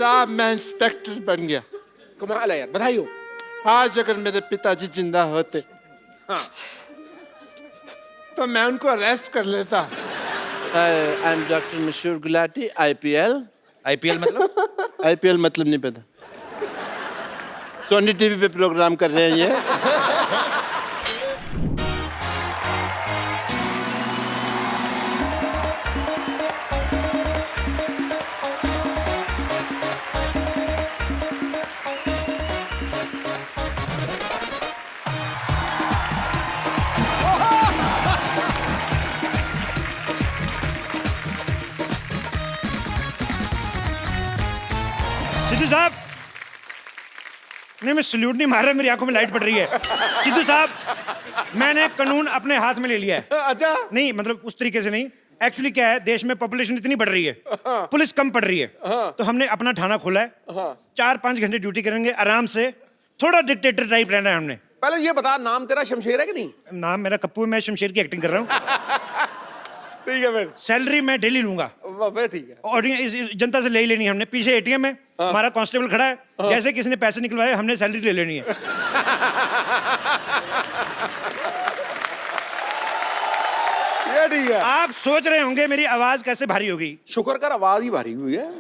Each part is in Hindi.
साहब मैं इंस्पेक्टर बन गया। कमाल है यार, बधाई हो। आज अगर मेरे पिताजी जिंदा होते हाँ। तो मैं उनको अरेस्ट कर लेता। आई एम डॉक्टर मशहूर गुलाटी, IPL। IPL मतलब? IPL मतलब नहीं पता। सोनी टीवी पे प्रोग्राम कर रहे हैं ये। सिद्धू साहब, नहीं मैं सल्यूट नहीं मार रहा, मेरी आंखों में लाइट पड़ रही है। सिद्धू साहब, मैंने कानून अपने हाथ में ले लिया है। अच्छा। नहीं मतलब उस तरीके से नहीं, एक्चुअली क्या है, देश में पॉपुलेशन इतनी बढ़ रही है, पुलिस कम पड़ रही है, तो हमने अपना थाना खोला है। 4-5 घंटे ड्यूटी करेंगे आराम से, थोड़ा डिक्टेटर टाइप रहना है हमने। पहले ये बता, नाम तेरा शमशेर है कि नहीं? नाम मेरा कप्पू है, मैं शमशेर की एक्टिंग कर रहा हूँ। ठीक है फिर। सैलरी मैं डेली लूंगा। फिर ठीक है। और इस जनता से ले ही लेनी है हमने। पीछे ATM है, हमारा कांस्टेबल खड़ा है, जैसे किसी ने पैसे निकलवाए हमने सैलरी ले लेनी है। ये ठीक है। आप सोच रहे होंगे मेरी आवाज कैसे भारी होगी। शुक्र कर आवाज ही भारी हुई है।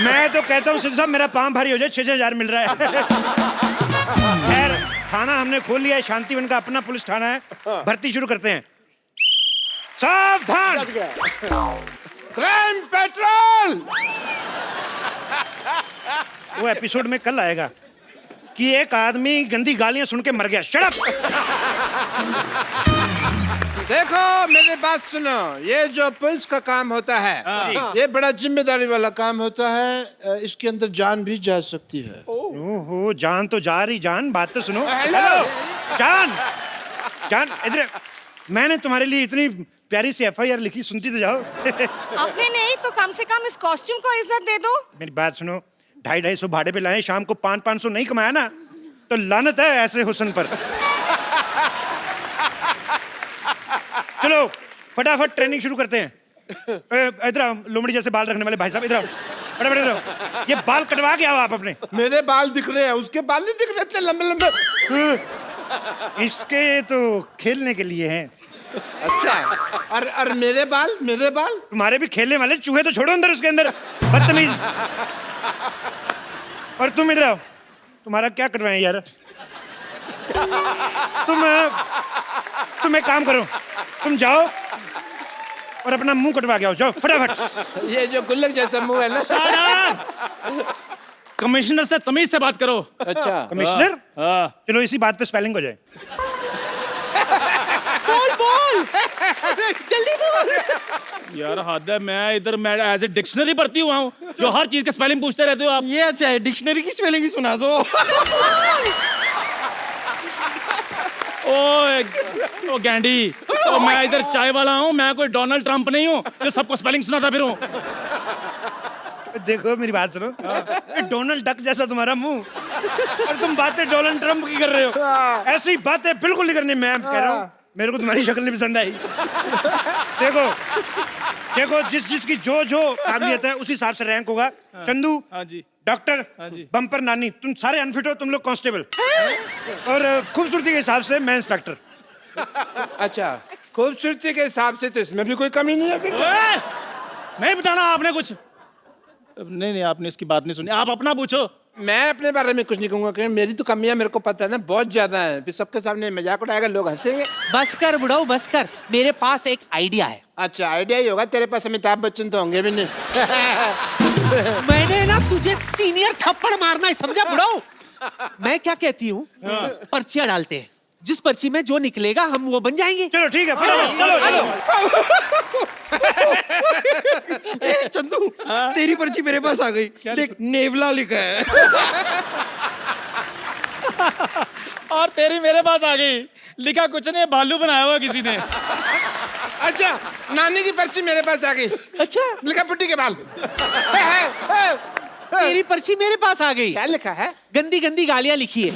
मैं तो कहता हूँ सिद्धू साहब, मेरा पाँव भारी हो जाए, 6,000 मिल रहा है। खैर, थाना हमने खोल लिया है, शांतिवन का अपना पुलिस थाना है। भर्ती शुरू करते हैं। सावधान, क्राइम पेट्रोल। वो एपिसोड में कल आएगा कि एक आदमी गंदी गालियां सुन के मर गया। Shut up. देखो मेरी बात सुनो, ये जो पुलिस का काम होता है ये बड़ा जिम्मेदारी वाला काम होता है। इसके अंदर जान भी जा सकती है। ओहो, जान तो जा रही, जान बात तो सुनो। हेलो। जान, जान इधर। मैंने तुम्हारे लिए इतनी प्यारी सी FIR लिखी, सुनती तो जाओ। अपने नहीं तो कम से कम इस कॉस्ट्यूम को इज्जत दे दो। मेरी बात सुनो, 250-250 भाड़े पे लाए, शाम को 500-500 नहीं कमाया ना तो लानत है ऐसे हुस्न पर। चलो फटाफट ट्रेनिंग शुरू करते हैं। इधर आओ, लोमड़ी जैसे बाल रखने वाले भाई साहब, इधर आओ, फटाफट इधर आओ। ये बाल कटवा के आओ आप अपने। मेरे बाल दिख रहे हैं, उसके बाल नहीं दिख रहे इतने लंबे लंबे। इसके तो खेलने के लिए हैं। अच्छा, और मेरे बाल, मेरे बाल? तुम्हारे भी खेलने वाले, चूहे तो छोड़ो अंदर उसके अंदर, बदतमीज। और तुम इधर आओ, तुम्हारा क्या करवाएं यार। तुम एक काम करो, तुम जाओ और अपना मुंह कटवा के आओ, जाओ फटाफट। ये जो गुल्लक जैसा मुंह है ना। कमिश्नर से तमीज से बात करो। अच्छा कमिश्नर, हाँ। चलो इसी बात पे स्पेलिंग हो जाए। बोल जल्दी बोल। यार हद है, मैं इधर मैं एज ए डिक्शनरी पढ़ती हुआ हूँ, जो हर चीज के स्पेलिंग पूछते रहते हो आप। ये अच्छा है, डिक्शनरी की स्पेलिंग ही सुना दो। ओ गैंडी, ओ मैं इधर चाय वाला हूँ, मैं कोई डोनाल्ड ट्रंप नहीं हूँ जो सबको स्पेलिंग सुनाता फिरूं। देखो मेरी बात सुनो, डोनाल्ड डक जैसा तुम्हारा मुंह, और तुम बातें डोनाल्ड ट्रंप की कर रहे हो। ऐसी बातें बिल्कुल नहीं करनी। मैं कह रहा हूँ, मेरे को तुम्हारी शक्ल नहीं पसंद आई। देखो देखो, जिसकी जो काबिलियत है उसी हिसाब से रैंक होगा। चंदू हाँ जी, डॉक्टर, हाँ जी। बम्पर नानी, तुम सारे अनफिट हो, तुम लोग कांस्टेबल, और खूबसूरती के हिसाब से मैं इंस्पेक्टर। अच्छा, खूबसूरती के हिसाब से तो इसमें भी कोई कमी नहीं है फिर। नहीं बताना आपने कुछ। नहीं आपने इसकी बात नहीं सुनी, आप अपना पूछो। मैं अपने बारे में कुछ नहीं कहूंगा, क्योंकि मेरी तो कमियां मेरे को पता है ना, बहुत ज्यादा है। फिर सबके सामने मजाक उड़ाएगा, लोग हंसेंगे। बस कर बुढ़ाऊ, बस कर, मेरे पास एक आइडिया है। अच्छा, आइडिया ही होगा तेरे पास, अमिताभ बच्चन तो होंगे भी नहीं। मैंने ना तुझे सीनियर थप्पड़ मारना है, समझा बुढ़ाऊ? मैं क्या कहती हूँ, पर्चियां डालते हैं, जिस पर्ची में जो निकलेगा हम वो बन जाएंगे। चलो ठीक है, चलो। चंदू, तेरी पर्ची मेरे पास आ गई, देख नेवला लिखा है। और तेरी मेरे पास आ गई, लिखा कुछ नहीं, भालू बनाया हुआ किसी ने। अच्छा, नानी की पर्ची मेरे पास आ गई, अच्छा, लिखा पुट्टी के बाल। तेरी पर्ची मेरे पास आ गई, क्या लिखा है? गंदी गंदी गालियां लिखी है।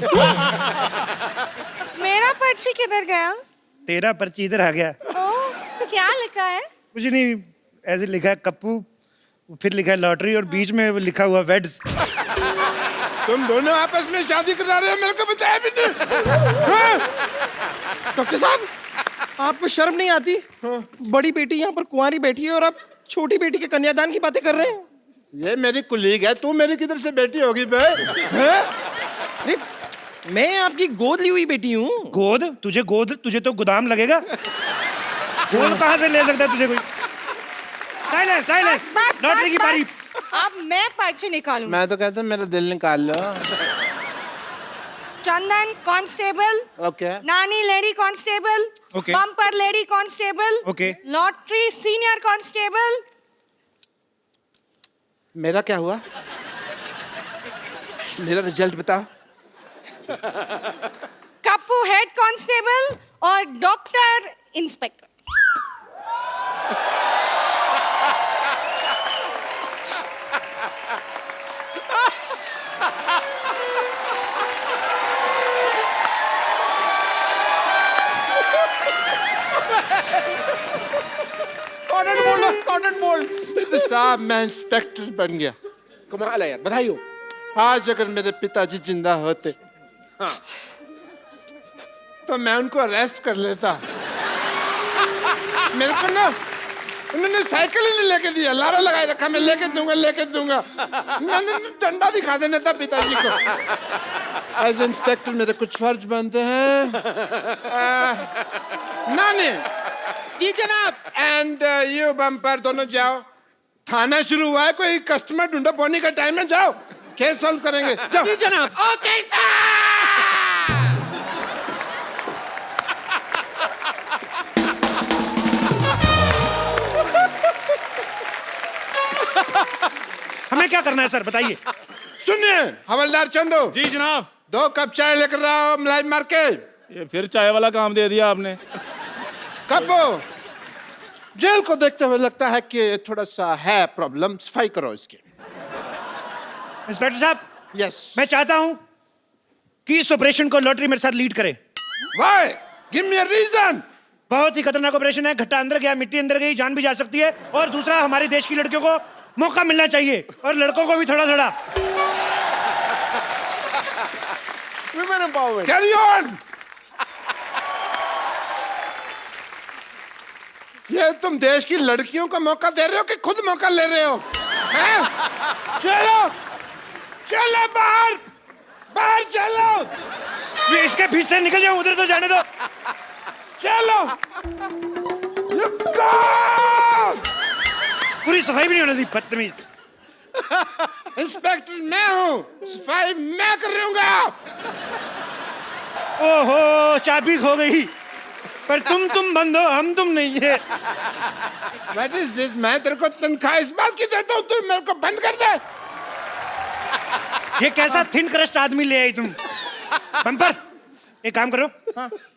मेरा पर्ची किधर गया? तेरा पर्ची इधर आ गया। ओह, क्या लिखा है? कुछ नहीं, ऐसे लिखा है, कप्पू फिर लिखा है लॉटरी और बीच में लिखा हुआ वेड्स। तुम दोनों आपस में शादी करा रहे हो, मेरे को बताया भी नहीं। हाँ? डॉक्टर साहब, आपको शर्म नहीं आती? बड़ी बेटी यहाँ पर कुंवारी बैठी है और आप छोटी बेटी के कन्यादान की बातें कर रहे हैं। ये मेरी कुलीग है, तू मेरी किधर से बेटी होगी बे? अरे मैं आपकी गोद ली हुई बेटी हूँ। गोद? तुझे तो गोदाम लगेगा। गोद कहाँ से ले सकता है तुझे कोई? साइलेंस साइलेंस, बस, लॉटरी की बारी। अब मैं पर्ची निकालूं। मैं तो कहता हूँ मेरा दिल निकाल लो। Chandan constable, okay. Nani lady constable, Okay. Bumper lady constable, Okay. Lottery senior constable. मेरा क्या हुआ? मेरा रिजल्ट बताओ। कप्पू हेड कांस्टेबल और डॉक्टर इंस्पेक्टर। Cotton bold. तो साहब मैं इंस्पेक्टर बन गया। कमाल है यार, बधाई हो। आज अगर मेरे पिताजी जिंदा होते तो मैं उनको अरेस्ट कर लेता। मेरे को ना उन्होंने साइकिल ही नहीं लेके दिया, लारा लगाए रखा, मैं लेके दूंगा। मैंने डंडा दिखा देना था पिताजी को। एज इंस्पेक्टर मेरे कुछ फर्ज बनते हैं। नानी जी जनाब। एंड यू बम्पर दोनों जाओ, थाना शुरू हुआ है, कोई कस्टमर ढूंढो, बोनी का टाइम है, जाओ केस सॉल्व करेंगे, जाओ। जी जनाब। Okay sir. हमें क्या करना है सर, बताइए। सुनिए हवलदार चंदू, जी जनाब। 2 कप चाय लेकर आओ मलाई मार के। ये फिर चाय वाला काम दे दिया आपने। कब जेल को देखते हुए लगता है कि थोड़ा सा है प्रॉब्लम, सफाई करो इसकी। इंस्पेक्टर साहब, यस। मैं चाहता हूं कि इस ऑपरेशन को लॉटरी मेरे साथ लीड करे। Why? Give me a reason. बहुत ही खतरनाक ऑपरेशन है, घट्टा अंदर गया, मिट्टी अंदर गई, जान भी जा सकती है। और दूसरा, हमारे देश की लड़कियों को मौका मिलना चाहिए और लड़कों को भी थोड़ा थोड़ा। Women empowerment. Carry on. ये तुम देश की लड़कियों को मौका दे रहे हो कि खुद मौका ले रहे हो? हैं? चलो चलो बाहर, बाहर चलो। ये इसके बीच से निकल जाओ, उधर तो जाने दो। चलो। You go! पूरी सफाई भी नहीं होने दी, बदतमीज। इंस्पेक्टर मैं हूँ, सफाई मैं करूंगा। ओहो, चाबी खो गई। पर तुम बंद हो, हम तुम नहीं है। What is this? मैं तेरे को तनख्वाह इस बात की देता हूँ, तू मेरे को बंद कर दे। ये कैसा थिन क्रस्ट आदमी ले आई तुम? बम्पर, एक काम करो,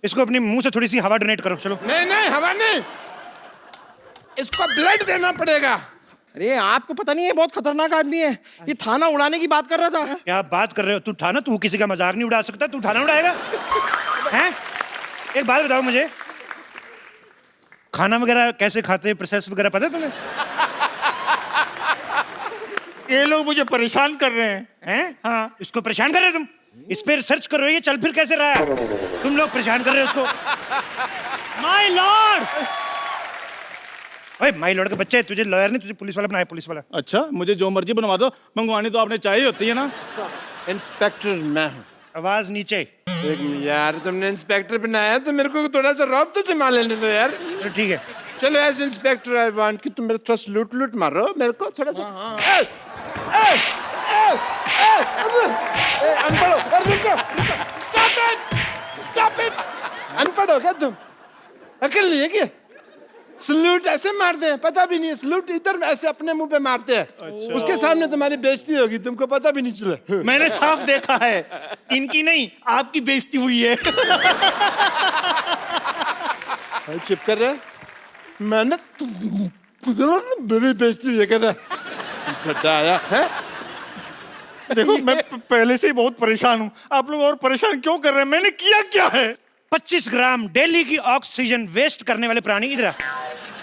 इसको अपने मुंह से थोड़ी सी हवा डोनेट करो। चलो। नहीं हवा नहीं, इसको ब्लड देना पड़ेगा। अरे आपको पता नहीं है, बहुत खतरनाक आदमी है। ये थाना उड़ाने की बात कर रहा था। क्या बात कर रहे हो? तू किसी का मजाक नहीं उड़ा सकता, तू थाना उड़ाएगा? हैं? एक बात बताओ मुझे, खाना वगैरह कैसे खाते हैं, प्रोसेस वगैरह पता है तुम्हें? ये लोग मुझे परेशान कर रहे हैं। हाँ, इसको परेशान कर रहे हो तुम? इस पे रिसर्च करो, ये चल फिर कैसे रहा है? तुम लोग परेशान कर रहे हो उसको। My Lord. ओए माय लॉर्ड के बच्चे, तुझे लॉयर नहीं, तुझे पुलिस वाला बनाया, पुलिस वाला। अच्छा, मुझे जो मर्जी बनवा दो, मंगवानी तो आपने चाहिए होती है ना। इंस्पेक्टर मैं हूँ। आवाज नीचे। एक यार तुमने इंस्पेक्टर बनाया तो मेरे को थोड़ा सा रौब तो जमा लेने दो यार। तो ठीक है। चलो एज इंस्पेक्टर आई वांट कि तुम मेरे थोड़ा लूट मारो मेरे को थोड़ा सा। Stop it. अनपढ़ हो क्या तुम? अकल नहीं है क्या? सलूट ऐसे मारते हैं, पता भी नहीं है। सलूट इधर ऐसे अपने मुंह पे मारते हैं। अच्छा। उसके सामने तुम्हारी बेइज्जती होगी, तुमको पता भी नहीं चला। मैंने साफ देखा है, इनकी नहीं आपकी बेइज्जती हुई है। चुप कर रहे? मैंने मेरी बेइज्जती हुई है कहता आया है। देखो मैं पहले से ही बहुत परेशान हूँ, आप लोग और परेशान क्यों कर रहे हैं? मैंने किया क्या है? 25 ग्राम डेली की ऑक्सीजन वेस्ट करने वाले प्राणी इधर आ।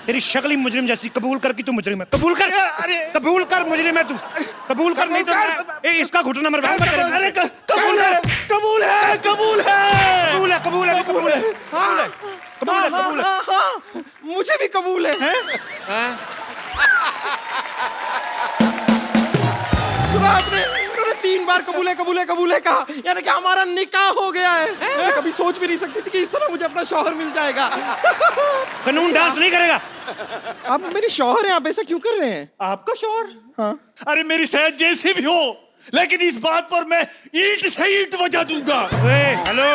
तेरी शक्ल ही मुजरिम जैसी। कबूल कर कि तू मुजरिम है। कबूल कर, कबूल कर मुजरिम है तू। कबूल कर, नहीं तो इसका घुटना मरवाऊंगा तेरे। अरे कबूल है, कबूल है, कबूल है। कबूल है, कबूल है, कबूल है, हाँ, कबूल है, कबूल है। हाँ, मुझे भी कबूल है। सुना आपने? उन्होंने 3 बार कबूल है, कबूल है, कबूल है कहा, यानी कि हमारा निकाह हो गया है। मैं कभी सोच भी नहीं सकती थी कि इस तरह मुझे अपना शौहर मिल जाएगा। कानून डांस नहीं करेगा। आप मेरे शौहर हैं, आप ऐसा क्यों कर रहे हैं? आपका शौहर? हाँ। अरे मेरी सेहत जैसी भी हो, लेकिन इस बात पर मैं ईंट से ईंट बजा दूंगा। ओए, हेलो,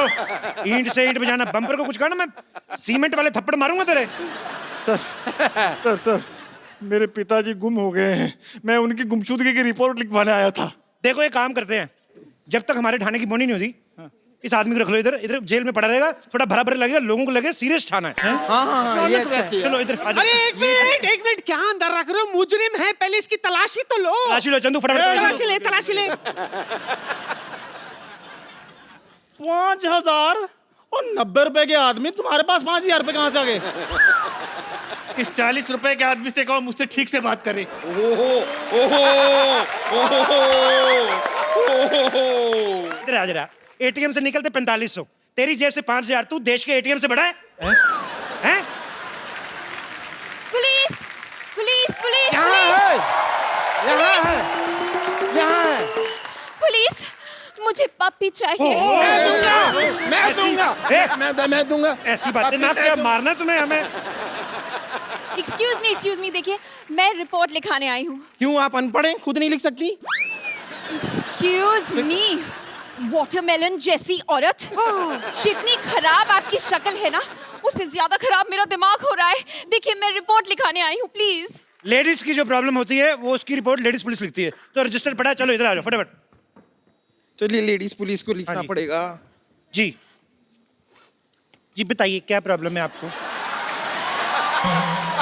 ईंट से ईंट बजाना, बम्पर को कुछ कहना, मैं सीमेंट वाले थप्पड़ मारूंगा तेरे। सर मेरे पिताजी गुम हो गए हैं। मैं उनकी गुमशुदगी की रिपोर्ट लिखवाने आया था। देखो एक काम करते हैं, जब तक हमारे थाने की बोनी नहीं होती, इस आदमी को रख लो इधर। इधर जेल में पड़ा रहेगा, थोड़ा भरा भरा लगेगा, लोगों को लगे सीरियस थाना है। हाँ, ये अच्छा है। चलो इधर आ जाओ। अरे एक मिनट, क्या अंदर रख रहे हो? मुजरिम है, पहले इसकी तलाशी तो लो। तलाशी लो चंदू, फटाफट तलाशी ले, तलाशी ले। 5000 और 90 रुपए के आदमी, तुम्हारे पास 5000 रुपए कहाँ से आ गए? इस 40 रुपए के आदमी से कहो मुझसे ठीक से बात करे। इधर आ जरा। एटीएम से निकलते 4500, तेरी जेब से 5000, तू देश के एटीएम से बड़ा है? हैं? पुलिस पुलिस पुलिस यहाँ पुलिस है, यहाँ है, यहाँ है। पुलिस, मुझे पप्पी चाहिए। मैं दूंगा। ऐसी बातें ना क्या, मारना तुम्हें हमें। एक्सक्यूज मी, देखिए मैं रिपोर्ट लिखाने आई हूँ। क्यों, आप अनपढ़ हैं, खुद नहीं लिख सकती? एक्सक्यूज मी, वाटरमेलन जैसी औरत, जितनी खराब आपकी शक्ल है ना, उससे ज्यादा खराब मेरा दिमाग हो रहा है। देखिए मैं रिपोर्ट लिखाने आई हूँ, प्लीज। लेडीज की जो प्रॉब्लम होती है वो उसकी रिपोर्ट लेडीज पुलिस लिखती है, तो रजिस्टर पड़ा है। चलो इधर आ जाओ फटाफट। चलिए, लेडीज पुलिस को लिखना हाँ जी। पड़ेगा। जी जी, बताइए क्या प्रॉब्लम है आपको?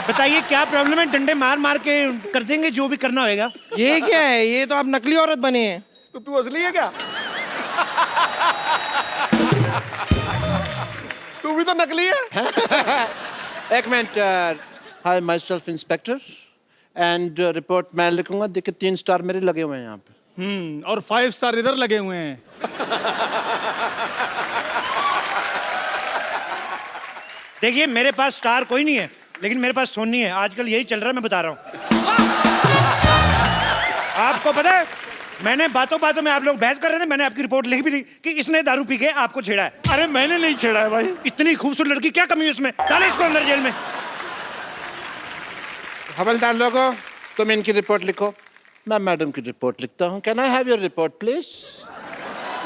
बताइए क्या प्रॉब्लम है? डंडे मार मार के कर देंगे जो भी करना होगा। ये क्या है? ये तो आप नकली औरत बने हैं। तो तू असली है क्या? तू भी तो नकली है। एक minute. Hi, my self inspector, and report मैं लिखूंगा। देखिए 3 स्टार मेरे लगे हुए हैं यहाँ पे। और 5 स्टार इधर लगे हुए हैं। देखिए मेरे पास स्टार कोई नहीं है, लेकिन मेरे पास सोनी है। आजकल यही चल रहा है, मैं बता रहा हूँ। आपको पता है, मैंने बातों बातों में, आप लोग बहस कर रहे थे, मैंने आपकी रिपोर्ट लिख भी दी कि इसने दारू पी के आपको छेड़ा है। अरे मैंने नहीं छेड़ा है भाई। इतनी खूबसूरत लड़की, क्या कमी है उसमें? डाले इसको अंदर जेल में। हवलदार लोगों, तुम इनकी रिपोर्ट लिखो, मैं मैडम की रिपोर्ट लिखता हूँ। Can I have your report please?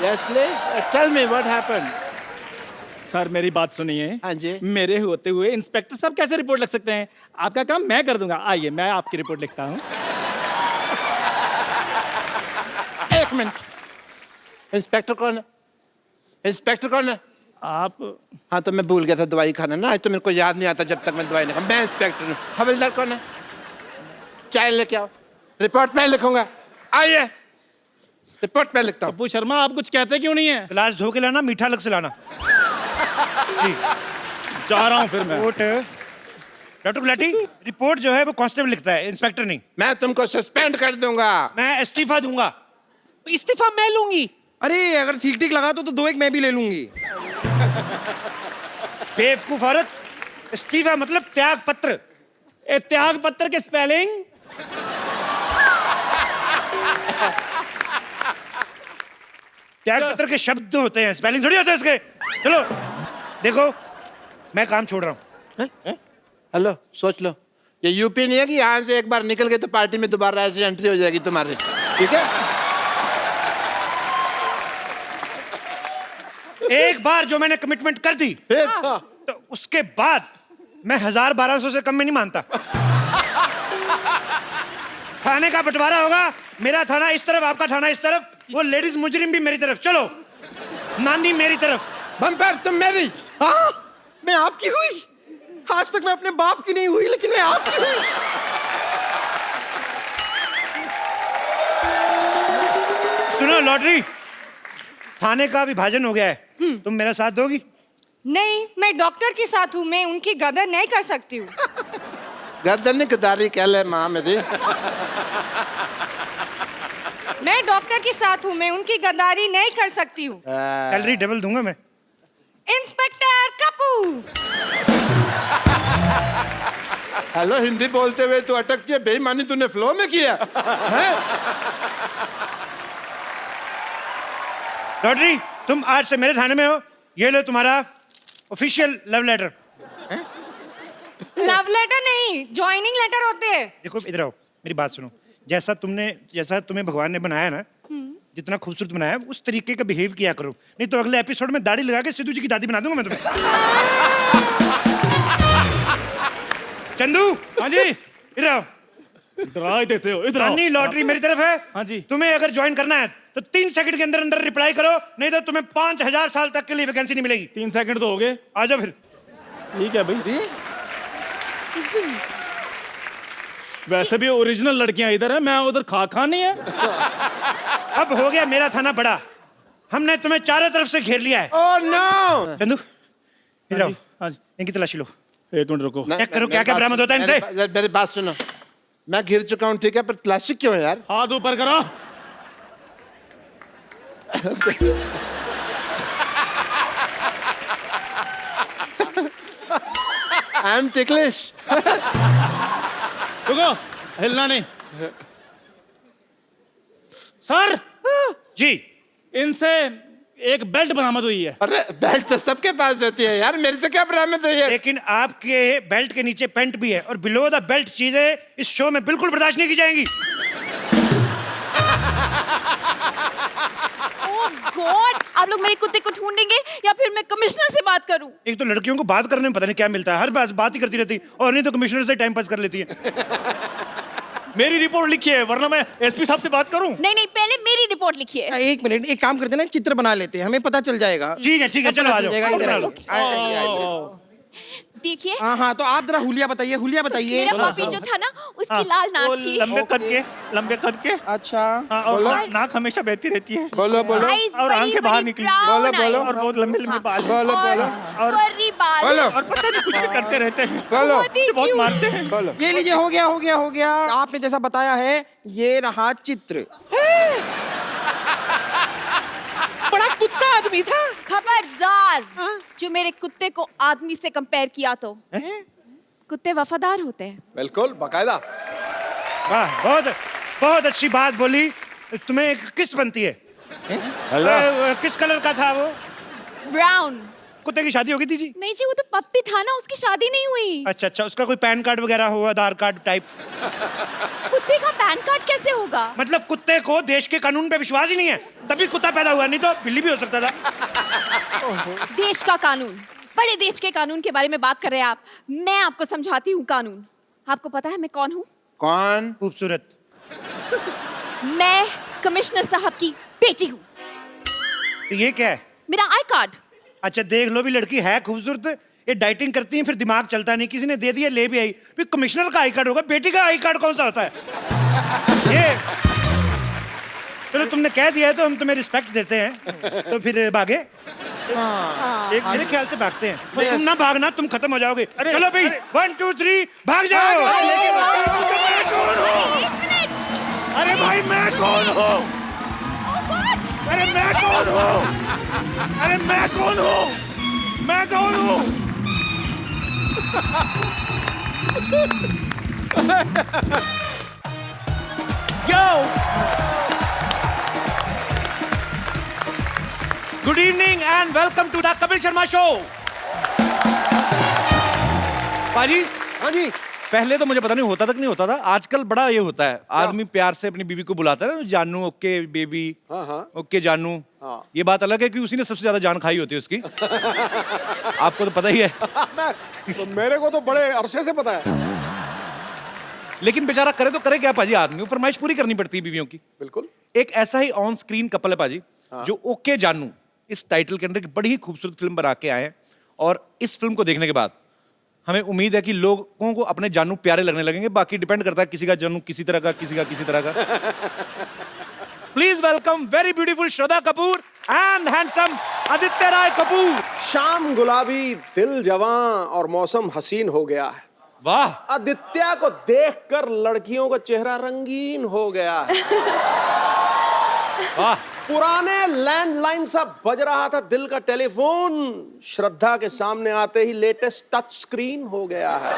Yes please, tell me what happened. Sir मेरी बात सुनिए। हाँ जी। मेरे होते हुए इंस्पेक्टर साहब कैसे रिपोर्ट लिख सकते हैं? आपका काम मैं कर दूंगा। आइए मैं आपकी रिपोर्ट लिखता हूँ। एक मिनट, इंस्पेक्टर कौन है? इंस्पेक्टर कौन है? आप हाँ, तो मैं भूल गया था दवाई खाना ना, आज तो मेरे को याद नहीं आता जब तक मैं दवाई नहीं खा। मैं इंस्पेक्टर हूँ। हवलदार कौन है? चाय लेके आओ, रिपोर्ट मैं लिखूंगा। आइए, रिपोर्ट मैं लिखता हूँ। पप्पू शर्मा, आप कुछ कहते क्यों नहीं है? गिलास धो के लाना, मीठा अलग से लाना। जी जा रहा हूँ फिर मैं। रिपोर्ट, डॉक्टर गुलाटी, रिपोर्ट जो है वो कांस्टेबल लिखता है, इंस्पेक्टर नहीं। मैं तुमको सस्पेंड कर दूंगा। मैं इस्तीफा दूंगा। इस्तीफा मैं लूंगी। अरे अगर ठीक ठीक लगा तो 2-1 मैं भी ले लूंगी। बेवकूफ औरत, इस्तीफा मतलब त्याग पत्र। ए, त्याग पत्र के स्पेलिंग? त्याग पत्र के शब्द होते हैं, स्पेलिंग थोड़ी होता है इसके। चलो देखो, मैं काम छोड़ रहा हूँ। हेलो, सोच लो, ये यूपी नहीं है कि यहाँ से एक बार निकल गए तो पार्टी में दोबारा ऐसे एंट्री हो जाएगी तुम्हारी। ठीक है? एक बार जो मैंने कमिटमेंट कर दी, फिर तो उसके बाद मैं 1000-1200 से कम में नहीं मानता। थाने का बंटवारा होगा, मेरा थाना इस तरफ, आपका थाना इस तरफ, वो लेडीज मुजरिम भी मेरी तरफ। चलो, नानी मेरी तरफ। बम्पर तुम मेरी। हाँ, मैं आपकी हुई। आज तक मैं अपने बाप की नहीं हुई, लेकिन मैं आपकी हुई। सुनो लॉटरी, थाने का विभाजन हो गया है, तुम मेरा साथ दोगी? नहीं, मैं डॉक्टर के साथ हूँ, मैं उनकी गदर नहीं कर सकती हूँ। गर्दन गदारी कह ले माँ मेरी। मैं डॉक्टर के साथ हूँ, मैं उनकी गद्दारी नहीं कर सकती हूँ। सैलरी डबल दूंगा मैं। इंस्पेक्टर कपूर। हेलो, हिंदी बोलते हुए तू अटकती है, बेईमानी तूने फ्लो में किया है? लॉटरी, तुम आज से मेरे थाने में हो। ये लो तुम्हारा official love letter. Love letter नहीं, ज्वाइनिंग लेटर होते हैं। देखो इधर आओ, मेरी बात सुनो। जैसा तुम्हें भगवान ने बनाया ना, जितना खूबसूरत बनाया उस तरीके का बिहेव किया करो, नहीं तो अगले एपिसोड में दाढ़ी लगा के सिद्धू जी की दादी बना दूंगा मैं तुम्हें। चंदू, हाँ जी, इधर आओ। डरा ही देते हो, इधर आओ। रानी, लॉटरी मेरी तरफ है। हाँ जी। तुम्हें अगर ज्वाइन करना है तो 3 सेकंड के अंदर अंदर रिप्लाई करो, नहीं तो तुम्हें 5000 साल तक के लिए वैकेंसी नहीं मिलेगी। 3 सेकंड तो हो गए। आ जाओ फिर। ठीक है भाई। वैसे भी ओरिजिनल लड़कियां इधर है, मैं उधर खा नहीं है। अब हो गया मेरा थाना बड़ा, हमने तुम्हें चारों तरफ से घेर लिया है। Oh no! चंदू, इधर आओ, हाँ जी, इनकी तलाशी लो। 1 मिनट रुको। चेक करो क्या क्या बरामद होता है इनसे। मेरी बात सुनो, मैं घिर चुका हूँ, ठीक है, पर तलाशी क्यों है यार? हाथ ऊपर करो। I am ticklish. रुको, हिलना नहीं। सर जी, इनसे एक बेल्ट बरामद हुई है। अरे बेल्ट तो सबके पास होती है यार, मेरे से क्या बरामद हुई है? लेकिन आपके बेल्ट के नीचे पेंट भी है और बिलो द बेल्ट चीजें इस शो में बिल्कुल बर्दाश्त नहीं की जाएंगी। ओह गॉड, आप लोग मेरे कुत्ते को ढूंढेंगे या फिर मैं कमिश्नर से बात करूं? एक तो लड़कियों को बात करने में पता नहीं क्या मिलता है, हर बात ही करती रहती, और नहीं तो कमिश्नर से टाइम पास कर लेती है। मेरी रिपोर्ट लिखी है, वरना मैं एसपी साहब से बात करूं। नहीं नहीं, पहले मेरी रिपोर्ट लिखिए। एक मिनट, एक काम करते हैं ना, चित्र बना लेते हैं, हमें पता चल जाएगा। ठीक है, चलो आ जाओ। इधर आइए। देखिए, हाँ हाँ, तो आप जरा हुलिया बताइए, हुलिया बताइए। मेरा पपी जो था ना, उसकी लाल नाक थी। लंबे कद के। अच्छा, हाँ, और नाक हमेशा बहती रहती है। बोलो बोलो Eyes और बड़ी आंखें बाहर बड़ी निकली। brown बोलो, बोलो। eyes। और बहुत लंबे लंबे बाल। बोलो बोलो और furry बाल। बोलो और पता नहीं कुछ भी करते रहते हैं। बोलो बहुत ही बहुत cute। मारते हैं। बोलो। ये लीजिए, हो गया हो गया हो गया। आपने जैसा बताया है, ये रहा चित्र। बड़ा कुत्ता आदमी था। खबरदार, जो मेरे कुत्ते को आदमी से कंपेयर किया तो। कुत्ते वफादार होते हैं। बिल्कुल बाकायदा। वाह, बहुत बहुत अच्छी बात बोली। तुम्हें किस बनती है? किस कलर का था वो? ब्राउन। कुत्ते की शादी हो गई थी जी? नहीं जी, वो तो पप्पी था ना, उसकी शादी नहीं हुई। अच्छा, उसका कोई पैन कार्ड वगैरह हो, आधार कार्ड टाइप? कुत्ते का पैन कार्ड कैसे होगा? मतलब कुत्ते को देश के कानून पे विश्वास ही नहीं है, तभी कुत्ता पैदा हुआ, नहीं तो बिल्ली भी हो सकता था। देश का कानून, बड़े देश के कानून के बारे में बात कर रहे हैं आप। मैं आपको समझाती हूँ कानून। आपको पता है मैं कौन हूँ? कौन? खूबसूरत। मैं कमिश्नर साहब की बेटी हूँ। तो ये क्या है? मेरा आई कार्ड। अच्छा, देख लो भी, लड़की है खूबसूरत, ये डाइटिंग करती है, फिर दिमाग चलता नहीं, किसी ने दे दिया, ले भी आई। फिर कमिश्नर का आई कार्ड होगा, बेटी का आई कार्ड कौन सा होता है? ये चलो, तुमने कह दिया है तो हम तुम्हें रिस्पेक्ट देते हैं। तो फिर भागे? एक मेरे ख्याल से भागते हैं। पर तुम ना भागना, तुम खत्म हो जाओगे। चलो भाई, 1 2 3 भाग जाओ। अरे भाई, मैं कौन हूँ? अरे मैं कौन हूँ? अरे मैं कौन हूँ? मैं कौन हूँ? Yo! Good evening and welcome to the Kapil Sharma Show. पाजी, हाँ जी। पहले तो मुझे पता नहीं होता तक नहीं होता था, आजकल बड़ा ये होता है, आदमी प्यार से अपनी बीवी को बुलाता है ना, जानू, ओके बेबी, हाँ हाँ ओके जानू। हाँ। ये बात अलग है कि उसी ने सबसे ज्यादा जान खाई होती है उसकी। आपको तो पता ही है। तो मेरे को तो बड़े अरसे से पता है। लेकिन बेचारा करे तो करे क्या पाजी, आदमी को फरमाइश पूरी करनी पड़ती है बीवियों की। बिल्कुल। एक ऐसा ही ऑन स्क्रीन कपल है पाजी, जो ओके जानू इस टाइटल के अंदर बड़ी ही खूबसूरत फिल्म बना के आए हैं। और इस फिल्म को देखने के बाद हमें उम्मीद है कि लोगों को अपने जानू प्यारे लगने लगेंगे। बाकी डिपेंड करता है, किसी का जानू किसी तरह का, किसी का किसी तरह का। Please welcome very beautiful Shraddha Kapoor and handsome Aditya Roy Kapoor. शाम गुलाबी, दिल जवां और मौसम हसीन हो गया है। वाह। आदित्य को देखकर लड़कियों का चेहरा रंगीन हो गया है। वाह। पुराने लैंडलाइन सा बज रहा था दिल का टेलीफोन, श्रद्धा के सामने आते ही लेटेस्ट टच स्क्रीन हो गया है।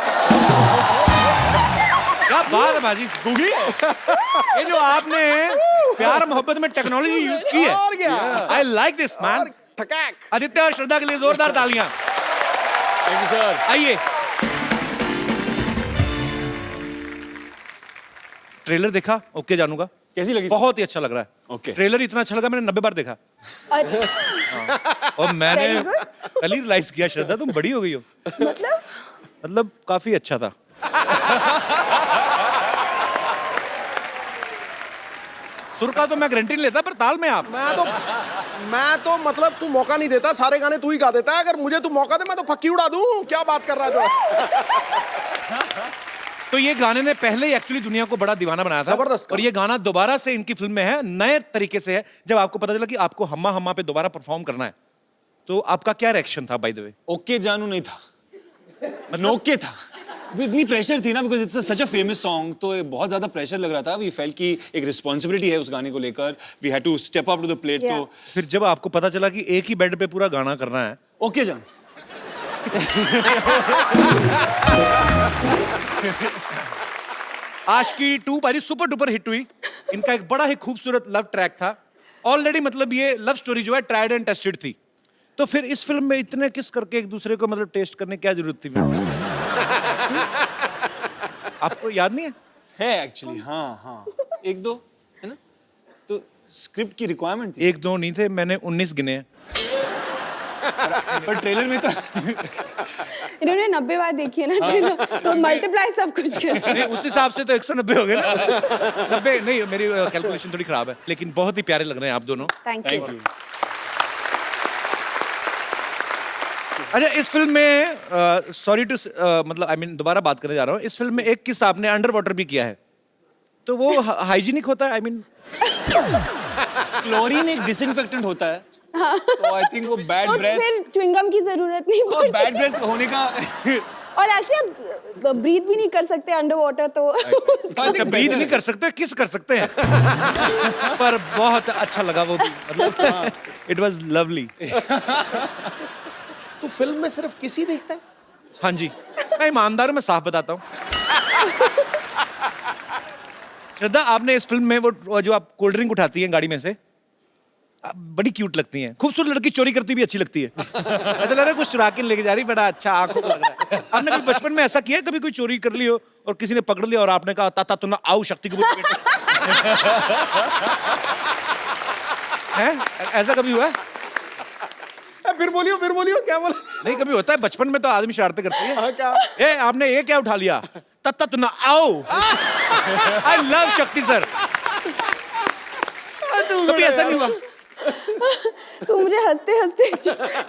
क्या बात है बाजी, गूगली। ये जो आपने प्यार मोहब्बत में टेक्नोलॉजी यूज की है, और क्या? I like this man. ठकैक। आदित्य और श्रद्धा के लिए जोरदार तालियां। Thank you sir. आइए। ट्रेलर देखा ओके जानू का? कैसी लगी? बहुत ही अच्छा लग रहा है। ओके। ट्रेलर इतना अच्छा लगा मैंने 90 बार देखा। और मैंने कल ही रियलाइज किया श्रद्धा तुम बड़ी हो गई हो। मतलब काफी अच्छा था। सुर का तो मैं गारंटी नहीं लेता, पर ताल में आप। मैं तो मतलब तू मौका नहीं देता, सारे गाने तू ही गा देता है। अगर मुझे तू मौका दे मैं तो फक्की उड़ा दूं। क्या बात कर रहा है तू? तो ये गाने ने पहले ही एक्चुअली दुनिया को बड़ा दीवाना बनाया था। जबरदस्त। और ये गाना दोबारा से इनकी फिल्म में है, नए तरीके से है। जब आपको पता चला कि आपको हम्मा हम्मा पे दोबारा परफॉर्म करना है, तो आपका क्या रिएक्शन था बाय द वे? ओके जानू नहीं था, मतलब ओके था। इतनी प्रेशर थी ना, because it's such a famous song, तो बहुत ज्यादा प्रेशर लग रहा था। वी फेल्ट कि एक रिस्पॉन्सिबिलिटी है उस गाने को लेकर, we had to step up to the plate. तो फिर जब आपको पता चला कि एक ही बेड पे पूरा गाना करना है, ओके जानू। आशिकी 2 बारी सुपर डुपर हिट हुई। इनका एक बड़ा ही खूबसूरत लव ट्रैक था ऑलरेडी। मतलब ये लव स्टोरी जो है ट्राइड एंड टेस्टेड थी। तो फिर इस फिल्म में इतने किस करके एक दूसरे को मतलब टेस्ट करने की क्या जरूरत थी? आपको याद नहीं है? एक्चुअली हाँ, एक दो है ना, तो स्क्रिप्ट की रिक्वायरमेंट थी। 1 2 नहीं थे, मैंने 19 गिने हैं। पर ट्रेलर में तो इन्होंने 90 बार देखी है ना ट्रेलर, तो मल्टीप्लाई सब कुछ कर। नहीं, उस हिसाब से तो 190 हो गए ना। 90 नहीं, मेरी कैलकुलेशन थोड़ी खराब है। लेकिन बहुत ही प्यारे लग रहे हैं आप दोनों। Thank thank you. अच्छा, इस फिल्म में सॉरी टू मतलब आई मीन दोबारा बात करने जा रहा हूँ। इस फिल्म में एक किस आपने अंडर वाटर भी किया है, तो वो हाइजीनिक होता है? आई मीन क्लोरीन एक डिसइंफेक्टेंट होता है, तो आई थिंक वो बैड तो ब्रेथ फिर च्युइंगम की जरूरत नहीं और पड़ती। बैड ब्रेथ होने का और एक्चुअली आप ब्रीथ भी नहीं कर सकते अंडर वाटर, तो अच्छा, ब्रीथ नहीं कर सकते, किस कर सकते हैं। पर बहुत अच्छा लगा वो भी, मतलब इट वाज लवली। तू फिल्म में सिर्फ किसी देखता है? हाँ जी, मैं ईमानदार हूं, मैं साफ बताता हूँ। श्रद्धा, आपने इस फिल्म में वो जो आप कोल्ड ड्रिंक उठाती हैं गाड़ी में से, आप बड़ी क्यूट लगती हैं। खूबसूरत लड़की चोरी करती भी अच्छी लगती है। ऐसा लग रहा है कुछ चुरा के लेके जा रही, बड़ा अच्छा आंखों को लग रहा है। आपने कभी बचपन में ऐसा किया है, कभी कोई चोरी कर ली हो और किसी ने पकड़ लिया और आपने कहा ताता तू ना आओ शक्ति को है? ऐसा कभी हुआ है? फिर बोलियो क्या बोला? नहीं, कभी होता है बचपन में तो आदमी शरारतें करती है। हाँ, क्या? ए, आपने ये क्या उठा लिया? तत्ता तू ना आओ। आई लव शक्ति सर। कभी ऐसा नहीं हुआ? तो मुझे हंसते हंसते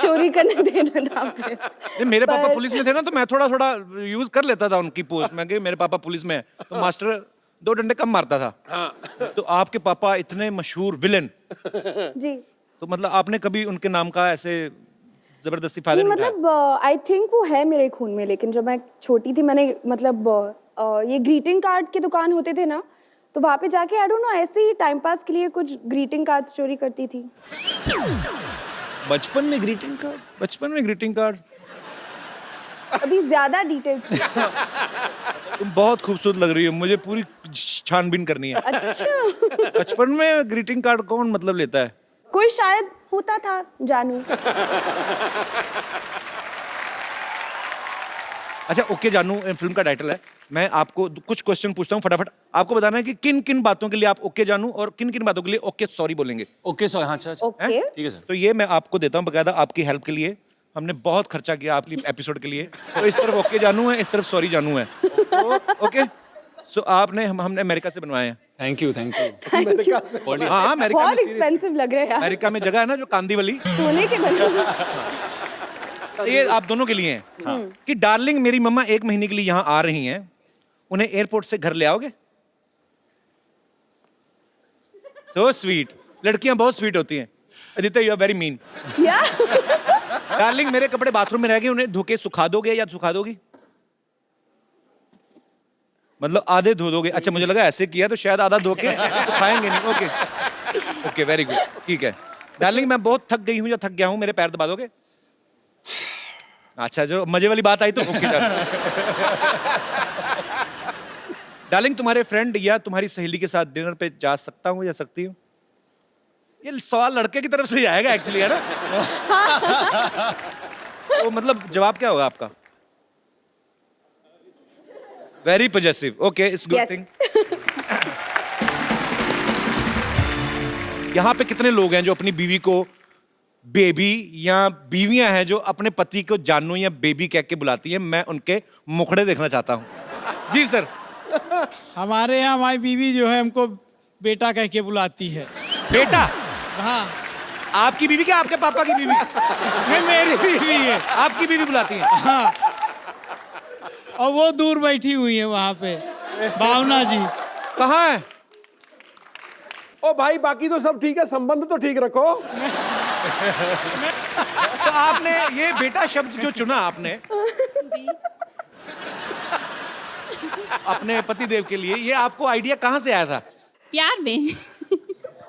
चोरी करने देना था फिर। नहीं, मेरे पापा पुलिस में थे ना, तो मैं थोड़ा थोड़ा यूज कर लेता था उनकी पोस्ट में कि मेरे पापा पुलिस में है, तो मास्टर 2 डंडे कम मारता था। तो आपके पापा इतने मशहूर विलेन, जी, तो मतलब आपने कभी उनके नाम का ऐसे जबरदस्ती फायदा नहीं उठाया? मतलब आई थिंक वो है मेरे खून में। लेकिन जब मैं छोटी थी, मैंने मतलब ये ग्रीटिंग कार्ड की दुकान होते थे ना, तो वहाँ पे जाके आई डोंट नो ऐसे ही टाइम पास के लिए कुछ ग्रीटिंग कार्ड्स चोरी करती थी। बचपन में ग्रीटिंग कार्ड? बचपन में ग्रीटिंग कार्ड? अभी ज्यादा डिटेल्स। तुम बहुत खूबसूरत लग रही हो, मुझे पूरी छानबीन करनी है। अच्छा, बचपन में ग्रीटिंग कार्ड कौन मतलब लेता है? कोई शायद होता था, जानू। अच्छा, ओके जानू फिल्म का टाइटल है। मैं आपको कुछ क्वेश्चन पूछता हूँ, फटाफट आपको बताना है कि किन किन बातों के लिए आप ओके जानू और किन किन बातों के लिए ओके सॉरी बोलेंगे। ओके सॉरी, हाँ अच्छा, ओके, ठीक है सर। तो ये मैं आपको देता हूँ बकायदा आपकी हेल्प के लिए। हमने बहुत खर्चा किया आपकी एपिसोड के लिए, तो इस तरफ ओके जानू है, इस तरफ सॉरी जानू है। ओके, सो आपने हमने अमेरिका से बनवाए हैं। Thank you. अमेरिका से? हाँ, अमेरिका में बहुत एक्सपेंसिव लग रहा है यार। अमेरिका में जगह है ना जो कांदीवली, सोने के बने। ये आप दोनों के लिए हैं कि डार्लिंग मेरी मम्मा 1 महीने के लिए यहाँ आ रही हैं, उन्हें एयरपोर्ट से घर ले आओगे? सो स्वीट, लड़कियां बहुत स्वीट होती हैं। Aditya, you are very mean. Darling मेरे कपड़े बाथरूम में रह गए, उन्हें धो के सुखा दोगे या सुखा दोगी? मतलब आधे धो दोगे? अच्छा, मुझे लगा ऐसे किया तो शायद आधा धो के तो खाएंगे नहीं। ओके ओके, वेरी गुड, ठीक है। डार्लिंग, मैं बहुत थक गई हूँ या थक गया हूँ, मेरे पैर दबा दोगे? अच्छा, जो मजे वाली बात आई तो ओके। डार्लिंग, तुम्हारे फ्रेंड या तुम्हारी सहेली के साथ डिनर पे जा सकता हूँ या सकती हूँ? ये सवाल लड़के की तरफ से ही आएगा एक्चुअली, है ना? तो मतलब जवाब क्या होगा आपका? Very positive, okay, it's good thing. यहाँ पे कितने लोग हैं जो अपनी बीवी को बेबी, या बीवियां हैं जो अपने पति को जानू या बेबी कह के बुलाती हैं? मैं उनके मुखड़े देखना चाहता हूँ। जी सर। हमारे यहाँ हमारी बीवी जो है हमको बेटा कह के बुलाती है। बेटा? हाँ। आपकी बीवी क्या आपके पापा की बीवी? नहीं, मेरी बीवी है। आपकी बीवी बुलाती है? हाँ। और वो दूर बैठी हुई है वहाँ पे, भावना जी। कहाँ है? ओ भाई, बाकी तो सब ठीक है, संबंध तो ठीक रखो। तो आपने ये बेटा शब्द जो चुना आपने अपने पतिदेव के लिए, ये आपको आइडिया कहाँ से आया था? प्यार में।